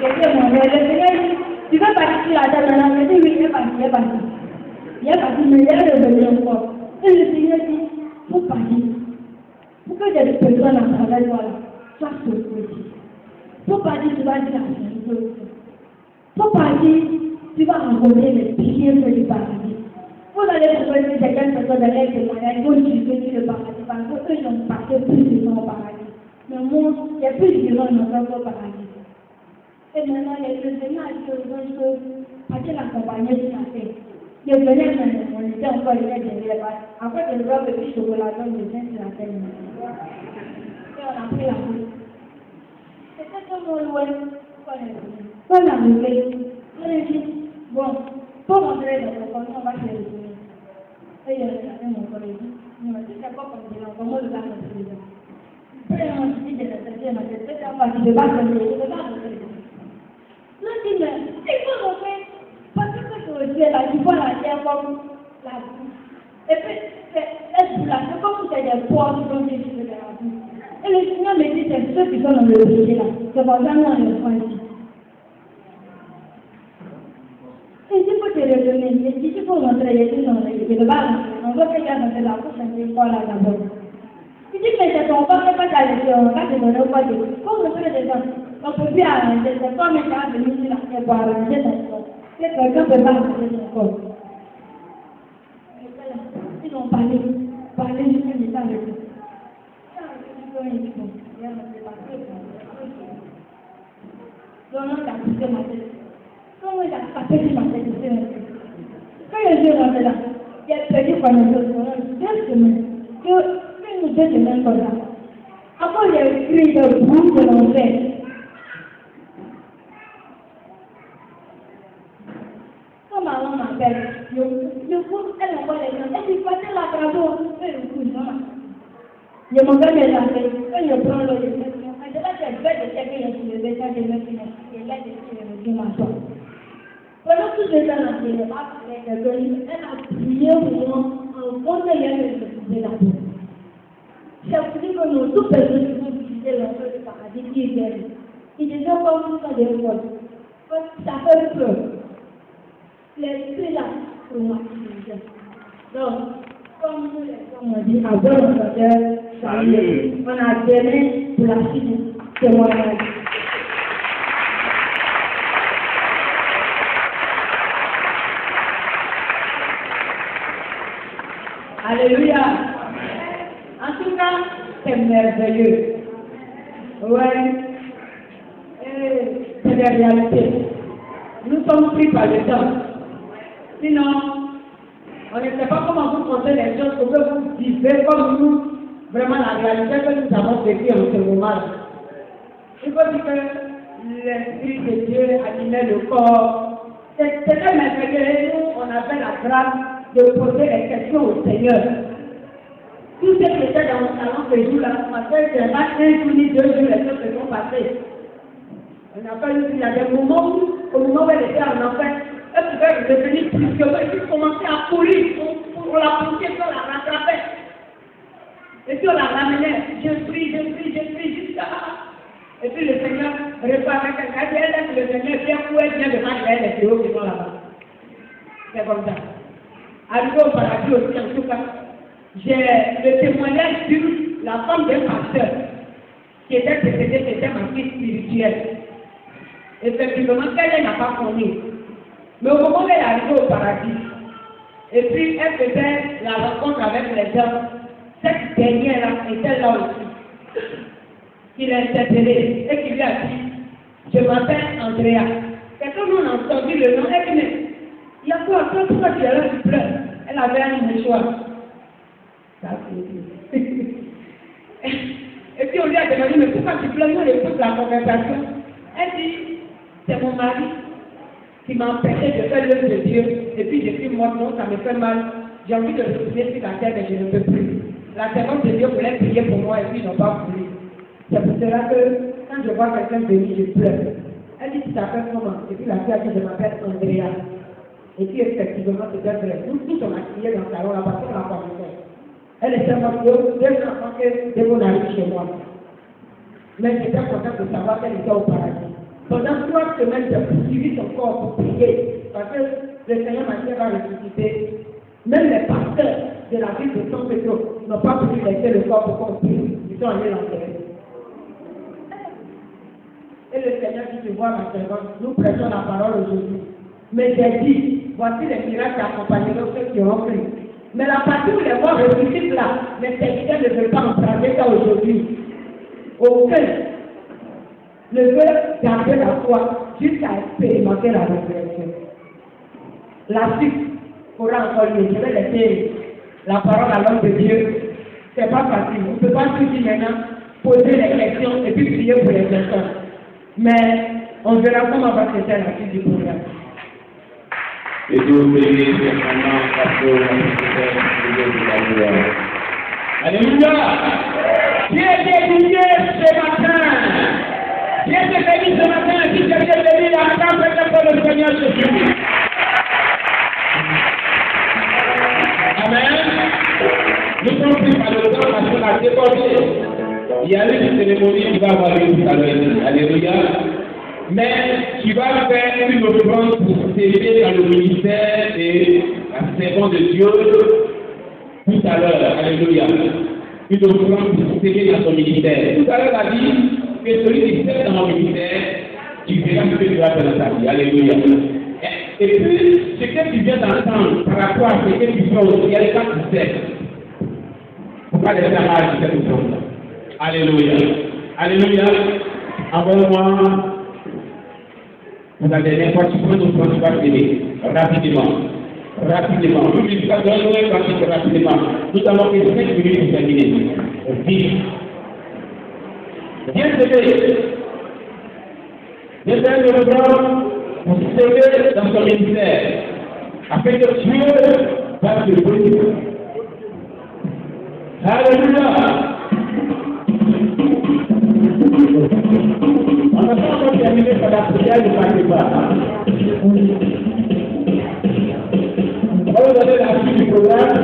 C'était mauvais. Le Seigneur dit, tu veux partir à ta maman? Je dis, oui, il est parti. Il est parti, mais il est revenu encore. Et le Seigneur dit, il faut partir. Pour que des personnes à travers toi soient sauvées. Il faut partir, tu vas dire la vérité. Il faut partir, tu vas rencontrer les bienfaits du paradis. Vous allez trouver que certaines personnes dans les témoignages vont juger sur le paradis parce qu'eux, ils ont passé plus de temps au paradis. Mais moi, il y a plus de gens qui n'ont pas au paradis. Et maintenant, le Seigneur a dit aux gens que, partir l'accompagner sur la terre. Je venais, on était encore derrière. Après, je vois le petit chocolat, donc je viens sur la terre. Et on a pris la route. C'était tellement loin. Quand on est arrivé, on a dit, bon, pour rentrer dans le commun, on va se retourner. Et il a regardé mon collègue. Il m'a dit, c'est pas comme ça, comment le gars m'a dit. Et on m'a dit, il m'a dit, c'est pas parce que je ne vais pas rentrer. Non, il dit, mais il faut rentrer. Parce que tu es là, tu vois la terre comme la boue. Et puis, cette boue-là, c'est comme si c'était des poids qui sont venus de la boue. Et le Seigneur me dit, c'est ceux qui sont dans le péché là. C'est pour ça que nous, on les prend ici. Et s'il faut te redonner, et si tu peux rentrer, il dit non, je ne peux pas rentrer. On veut que tu rentres là pour changer quoi là d'abord. Il dit, mais c'est ton corps qui n'est pas allé, on va te donner quoi de. Pour rentrer dedans, on ne peut plus arranger. C'est toi, mais tu as venu sur la terre pour arranger ton corps. quelqu'un peut pas entrer encore. Ils ont parlé jusqu'à l'état de tout. Donc, on a poussé ma tête. Quand on a tapé sur ma tête, quand je suis rentré là, il a perdu pendant 2 semaines. Une ou 2 semaines comme ça. Après, il y a écrit le bruit de l'enfer. Quand maman m'appelle, elle envoie les gens. Elle dit, passez la bravo. Je m'en vais les appeler. Quand je prends l'eau, je fais ça. Je vais de checker les messages de mes filles. Et là, je suis revenue ma soeur. Pendant tout ce temps, elle a prié pour moi en fond de l'air de se la peau. J'ai appris que nous, toutes personnes qui vont visiter l'enfer du paradis, qui viennent, ils ne sont pas tout ça des fois. Ça fait peur. L'esprit là, pour moi, donc, comme nous les hommes ont dit, avant notre salut, on a donné pour la suite du témoignage. Alléluia. En tout cas, c'est merveilleux. Ouais. C'est la réalité. Nous sommes pris par le temps. Sinon, on ne sait pas comment vous comptez les choses pour que vous vivez comme nous, vraiment la réalité que nous avons vécue en ce moment. Il faut dire que l'Esprit de Dieu animait le corps. C'était merveilleux. Nous, on avait la grâce de poser les questions au Seigneur. Tout ce qui était dans le salon ce jour-là, on a fait des matchs, 1 jour ni 2 jours, les choses se sont passées. On a fait, il y a des moments où, au moment où elle était en enfer, elle pouvait devenir plus que moi, et puis commencer à courir pour la pousser, puis on la rattrapait. Et puis on la ramenait, je prie, jusqu'à là. Et puis le Seigneur réparait quelqu'un, elle laisse le Seigneur bien où elle vient de mettre les théos qui sont là-bas. C'est comme ça. Arrivé au paradis aussi, en tout cas, j'ai le témoignage sur la femme d'un pasteur qui était décédée, qui était ma fille spirituelle. Effectivement, elle n'a pas connu. Mais au moment où elle est arrivée au paradis, et puis elle faisait la rencontre avec les gens, cette dernière-là était là aussi. Il l'a interpellée et qui lui a dit, je m'appelle Andrea. Et comme on a entendu le nom, elle dit, mais il y a quoi, pourquoi tu es là, tu pleures? Elle avait un mouchoir. Et puis on lui a demandé, mais pourquoi tu pleures? Nous, on écoute la conversation. Elle dit, c'est mon mari qui m'a empêché de faire l'œuvre de Dieu. Et puis je suis morte, non, ça me fait mal. J'ai envie de retourner sur la terre, mais je ne peux plus. La servante de Dieu voulait prier pour moi et puis ils n'ont pas voulu. C'est pour cela que quand je vois quelqu'un venir, je pleure. Elle dit, tu t'appelles comment? Et puis la fille a dit, je m'appelle Andrea. Et puis effectivement, c'était vrai. Nous tous on a crié dans le salon là parce qu'on l'a pas vu. Elle était morte 2 ans avant que on arrive chez moi. Mais j'étais content de savoir qu'elle était au paradis. Pendant 3 semaines, j'ai poursuivi son corps pour prier. Parce que le Seigneur m'a dit, va ressusciter. Même les pasteurs de la ville de San Pedro n'ont pas pu laisser le corps pour qu'on prie. Ils sont allés l'enterrer. Et le Seigneur dit, tu vois ma servante, nous prêchons la parole aujourd'hui. Mais j'ai dit, voici les miracles qui accompagneront ceux qui auront cru. Mais la partie où les morts ressuscitent là, les serviteurs ne veulent pas emprunter ça aujourd'hui. Aucun ne veut garder la foi jusqu'à expérimenter la résurrection. La suite aura encore lieu. Je vais laisser la parole à l'homme de Dieu. C'est pas facile. On ne peut pas tout dire maintenant, poser les questions et puis prier pour les personnes. Mais on verra comment va se faire la suite du programme. Et Dieu vous bénisse vraiment parce que vous avez de la gloire. Alléluia! Dieu est béni ce matin. Dieu est béni ce matin. Si Dieu est béni, la grâce est pour le Seigneur Jésus. Amen. Nous sommes pris par le temps parce qu'on a débordé. Il y a une cérémonie qui va avoir lieu tout à l'heure. Alléluia. Mais tu vas faire une offrande pour t'aider dans le ministère et la servante de Dieu tout à l'heure. Alléluia. Une offrande pour t'aider dans ton ministère. Tout à l'heure, on a dit que celui qui sert dans mon ministère, tu verras ce que tu vas faire dans ta vie. Alléluia. Et puis, ce que tu viens d'entendre par rapport à ce que tu fais aussi, il y a des gens qui savent. Il ne faut pas laisser la marge de cette chose-là. Alléluia. Alléluia. Envoie-moi pour la dernière fois, tu prends notre temps, tu vas finir rapidement. Rapidement. Nous, il faut donner un pratique rapidement. Nous avons fait 5 minutes pour terminer. Vite. Viens s'aider. Viens s'aider le bras pour s'aider dans son ministère. Afin que Dieu va te bénir. Alléluia. On n'a pas encore terminé par la prière du Patrick. On va vous donner la suite du programme.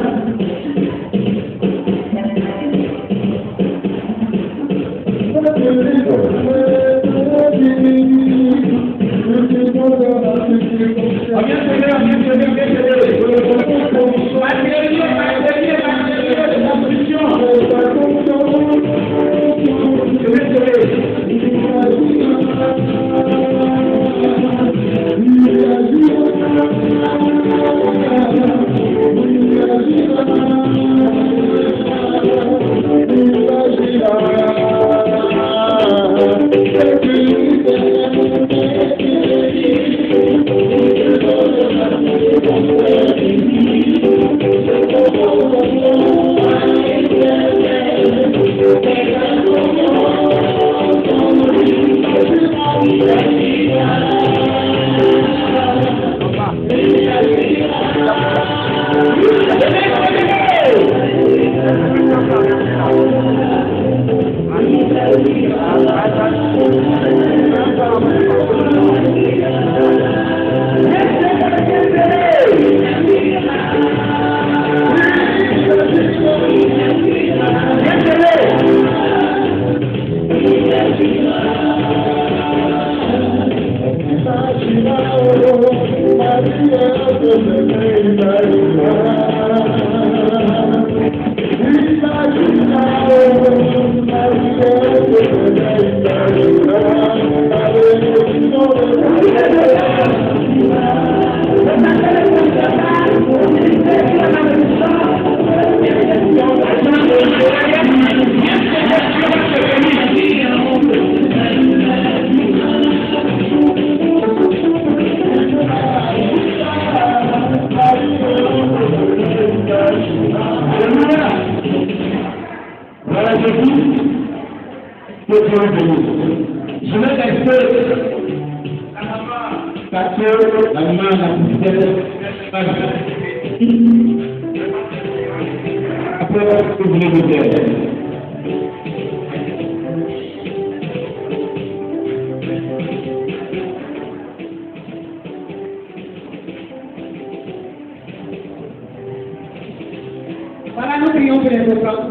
Voilà, nous prions pour les enfants.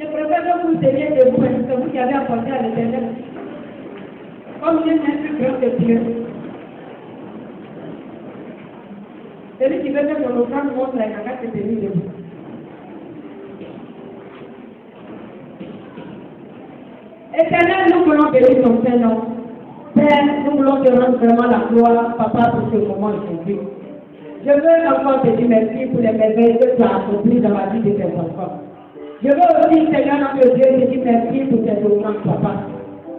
Je préfère que vous teniez debout, parce que vous qui avez apporté à l'Éternel. Comme il est un plus grand que Dieu. Celui qui veut mettre son offrande montre la caca se tenir debout. Éternel, nous voulons bénir ton Saint-Nom. Père, nous voulons te rendre vraiment la gloire, Papa, pour ce moment aujourd'hui. Je veux encore te dire merci pour les merveilles que tu as accomplies dans la vie de tes enfants. Je veux aussi, Seigneur notre Dieu, te dire merci pour tes offrandes, Papa.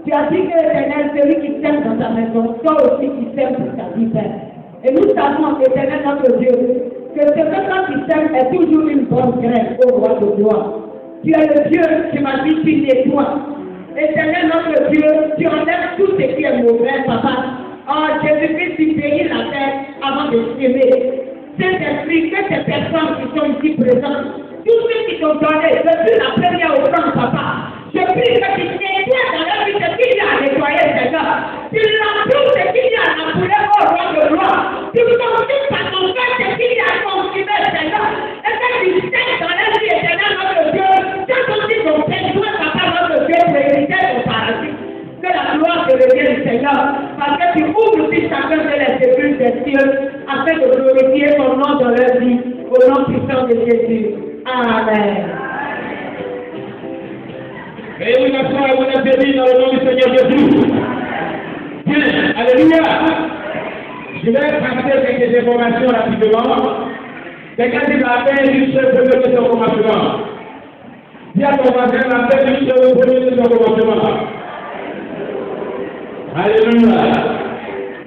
Tu as dit que l'Éternel, celui qui t'aime dans ta maison, toi aussi qui t'aime pour ta vie, Père. Et nous savons, Éternel notre Dieu, que ce que qui t'aime est toujours une bonne graine, ô roi de gloire. Tu es le Dieu qui m'a dit, tu nettoies. Éternel notre Dieu, tu enlèves tout ce qui est mauvais, Papa. Oh, Jésus-Christ, tu bénis la terre avant de s'aimer. Saint-Esprit, que ces personnes qui sont ici présentes, tous ceux qui t'ont donné, depuis la première offrande, Papa, je prie que tu nettoies dans leur vie ce qu'il y a à nettoyer, Seigneur. Tu l'emploies ce qu'il y a à l'appeler au roi de gloire. Tu consumes par ton cœur ce qu'il y a à consumer, Seigneur. Et que tu sais dans leur vie, Éternel, notre Dieu, que ton fils ont besoin, Papa, notre Dieu, pour éviter ton paradis. Que la gloire te revienne, Seigneur, parce que tu ouvres aussi chacun de les sécures des cieux, afin de glorifier ton nom dans leur vie, au nom puissant de Jésus. Amen. Et une fois, vous êtes bénis dans le nom du Seigneur Jésus. Bien, alléluia. Je vais passer quelques informations rapidement. Quelqu'un qui m'appelle une seule première de son commencement. Dis à ton voisin, m'appelle une seule première de son commencement. Alléluia.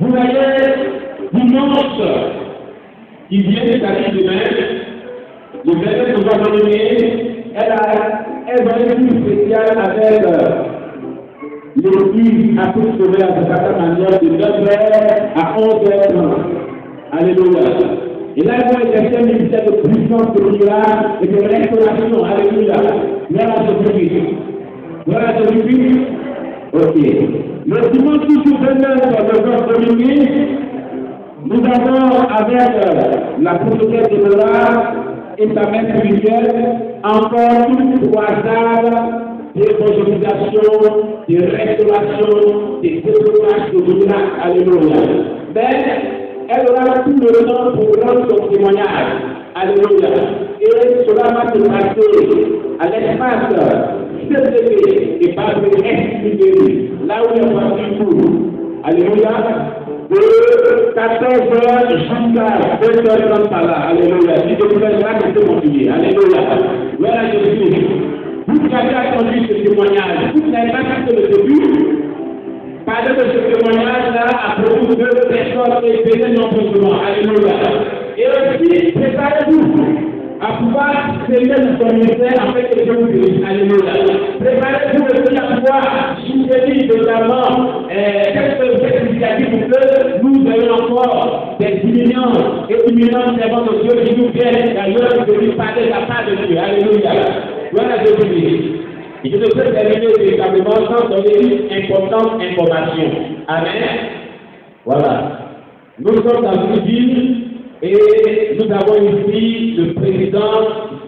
Vous voyez, dimanche, qui vient de sa vie demain, le 29 novembre dernier, elle va être plus spéciale avec l'église apostolique de cette manière de 9h à 11h30. Alléluia. Et là, il va exercer un ministère de puissance, de miracle et de restauration. Alléluia. Gloire à Jésus-Christ. Gloire à Jésus-Christ. Ok. Le dimanche toujours 29 novembre dernier, nous avons avec la prophétesse de Laura et sa mère spirituelle encore une croisade d'évangélisation, de restauration, de développement de miracle. Alléluia. Mais elle aura tout le temps pour rendre son témoignage. Alléluia. Et cela va se passer à l'espace CCP et pas de expliquer là où il y a pas du tout. Alléluia. De 14h jusqu'à 2h30 par là. Alléluia. Si je vous laisse là, je peux continuer. Alléluia. Voilà, je suis. Vous qui avez attendu ce témoignage, vous n'avez pas fait le début. Parlez de ce témoignage-là à propos de personnes et bénis non-posement. Alléluia. Et aussi, préparez-vous à pouvoir servir son ministère avec les gens bénis. Alléluia. Préparez-vous aussi à pouvoir soutenir notamment quelques initiatives pour que nous ayons encore des imminents et imminents servants de Dieu qui nous viennent d'ailleurs de lui parler de la part de Dieu. Alléluia. Voilà Jésus-Christ. Et je ne peux terminer véritablement sans donner une importante information. Amen. Voilà. Nous sommes dans une ville et nous avons ici le président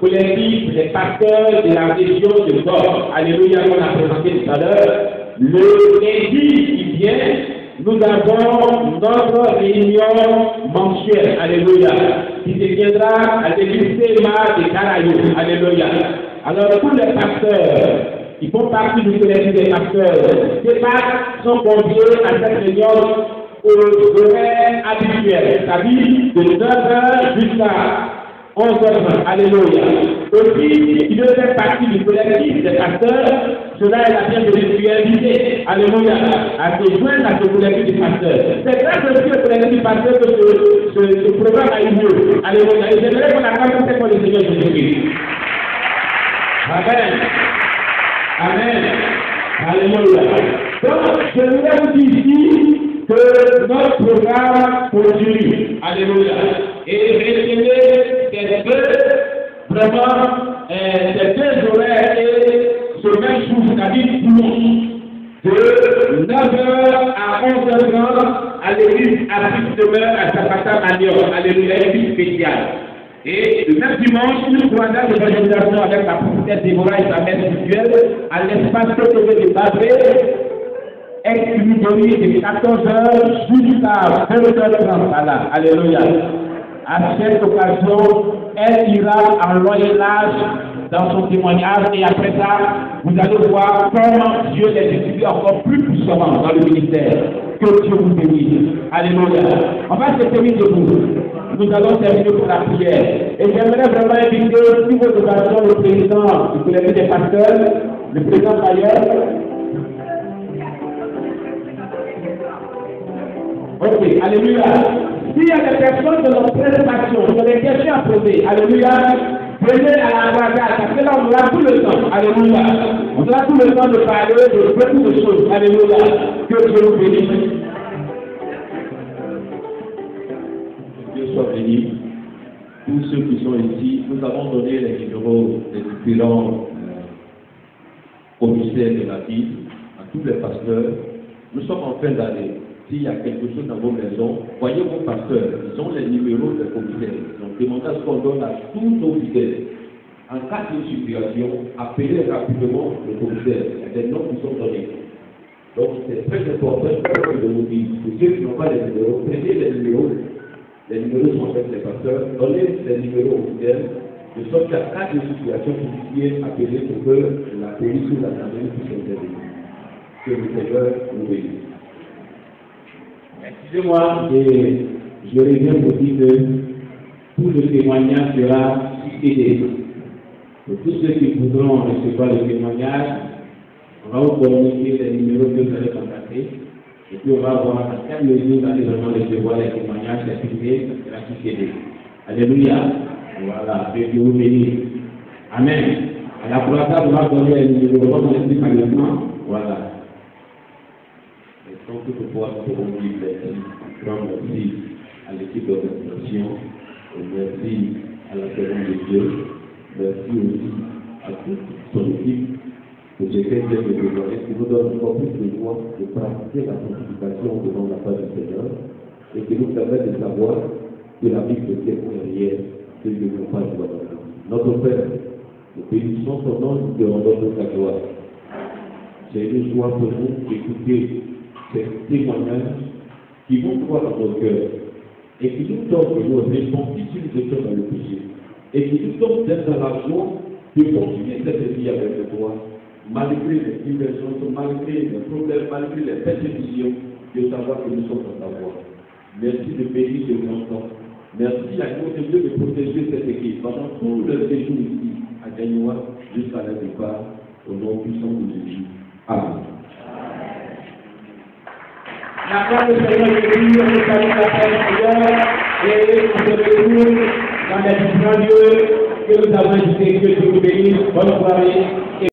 collectif des pasteurs de la région de Bordeaux. Alléluia, on a présenté tout à l'heure. Le lundi qui vient, nous avons notre réunion mensuelle. Alléluia. Qui se tiendra à l'église Théma de Caraïbes. Alléluia. Alors, tous les pasteurs, ils font partie du collectif des pasteurs. Ces pasteurs sont conviés à cette réunion aux horaires habituels, c'est-à-dire de 9h jusqu'à 11h30. Alléluia. Aussi, il veut faire partie du collectif des pasteurs, cela est la bienvenue de lui inviter. Alléluia. À se joindre à ce collectif des pasteurs. C'est grâce aussi au collectif des pasteurs que ce programme a eu lieu. Alléluia. Et j'aimerais qu'on accorde cette fois le Seigneur Jésus-Christ. Amen. Amen. Alléluia. Donc, je voulais vous dire ici que notre programme continue. Alléluia. Et retenez ces deux horaires et ce même jour, c'est-à-dire dimanche, de 9h à 11h30 à l'église Afrique demeure à Zapata Manior. Alléluia, église spéciale. Et le même dimanche, une croisade d'évangélisation avec la prophétesse Déborah et sa mère spirituelle à l'espace protégé de Babré, ex-Midori de 14h jusqu'à 20h30. Voilà, alléluia. À cette occasion, elle ira en loyalage dans son témoignage et après ça, vous allez voir comment Dieu les utilise encore plus puissamment dans le ministère. Que Dieu vous bénisse. Alléluia. On va se terminer debout. Nous allons terminer pour la prière. Et j'aimerais vraiment inviter, si vous avez le président du collectif des pasteurs, le président Bayer. Ok, alléluia. S'il y a des personnes de notre présentation, qui ont des questions à poser, alléluia, venez à la ambassade, parce que là on aura tout le temps, alléluia. On aura tout le temps de parler de beaucoup de choses, alléluia. Que Dieu nous bénisse. Dieu soit béni. Tous ceux qui sont ici, nous avons donné les numéros des différents commissaires de la ville à tous les pasteurs. Nous sommes en fin d'année. S'il y a quelque chose dans vos maisons, voyez vos pasteurs, ils ont les numéros des commissaires. Donc demandez à ce qu'on donne à tous nos fidèles. En cas de situation, appelez rapidement le commissaire. Il y a des noms qui sont donnés. Donc c'est très important de vous dire. Pour ceux qui n'ont pas les numéros, prenez les numéros. Les numéros sont avec les pasteurs. Donnez les numéros aux fidèles. De sorte qu'en cas de situation, vous puissiez appeler pour que la police ou la gendarmerie puisse intervenir. Que le Seigneur nous bénisse. Excusez-moi, je reviens pour dire que tout le témoignage sera succédé. Pour tous ceux qui voudront recevoir le témoignage, on va vous communiquer les numéros que vous allez contacter. Et puis on va voir à quelle mesure vous allez vraiment recevoir les témoignages, les filmés, ça sera succédé. Alléluia. Voilà, que Dieu vous bénisse. Amen. À la croisade, on va donner les numéros, on va expliquer maintenant. Voilà. Et donc, tout le pouvoir pour vous dire merci à l'équipe d'organisation, merci à la servante de Dieu, merci aussi à toute son équipe que j'ai fait bien de dévoiler, qui nous donne encore plus de joie de pratiquer la sanctification devant la face du Seigneur et qui nous permet de savoir que la vie de Dieu est réelle, que Dieu ne pas joie dans nous. Notre Père, nous bénissons ton nom, nous te rendons toute la gloire. C'est une joie pour nous d'écouter ces témoignages qui vont croire dans nos cœurs et qui nous donnent de nous répondre si nous étions dans le péché et qui nous donnent d'être dans la joie de continuer cette vie avec toi, malgré les divergences, malgré les problèmes, malgré les persécutions, de savoir que nous sommes dans ta voie. Merci de bénir ce grand temps. Merci à nous de Dieu de protéger cette équipe pendant tout le séjour ici à Gagnoua jusqu'à la départ au nom puissant de Jésus. Amen. La grâce du Seigneur Jésus, on salue la paix du Seigneur et on se retrouve dans les différents lieux que nous avons indiqués. Que Dieu vous bénisse. Bonne soirée.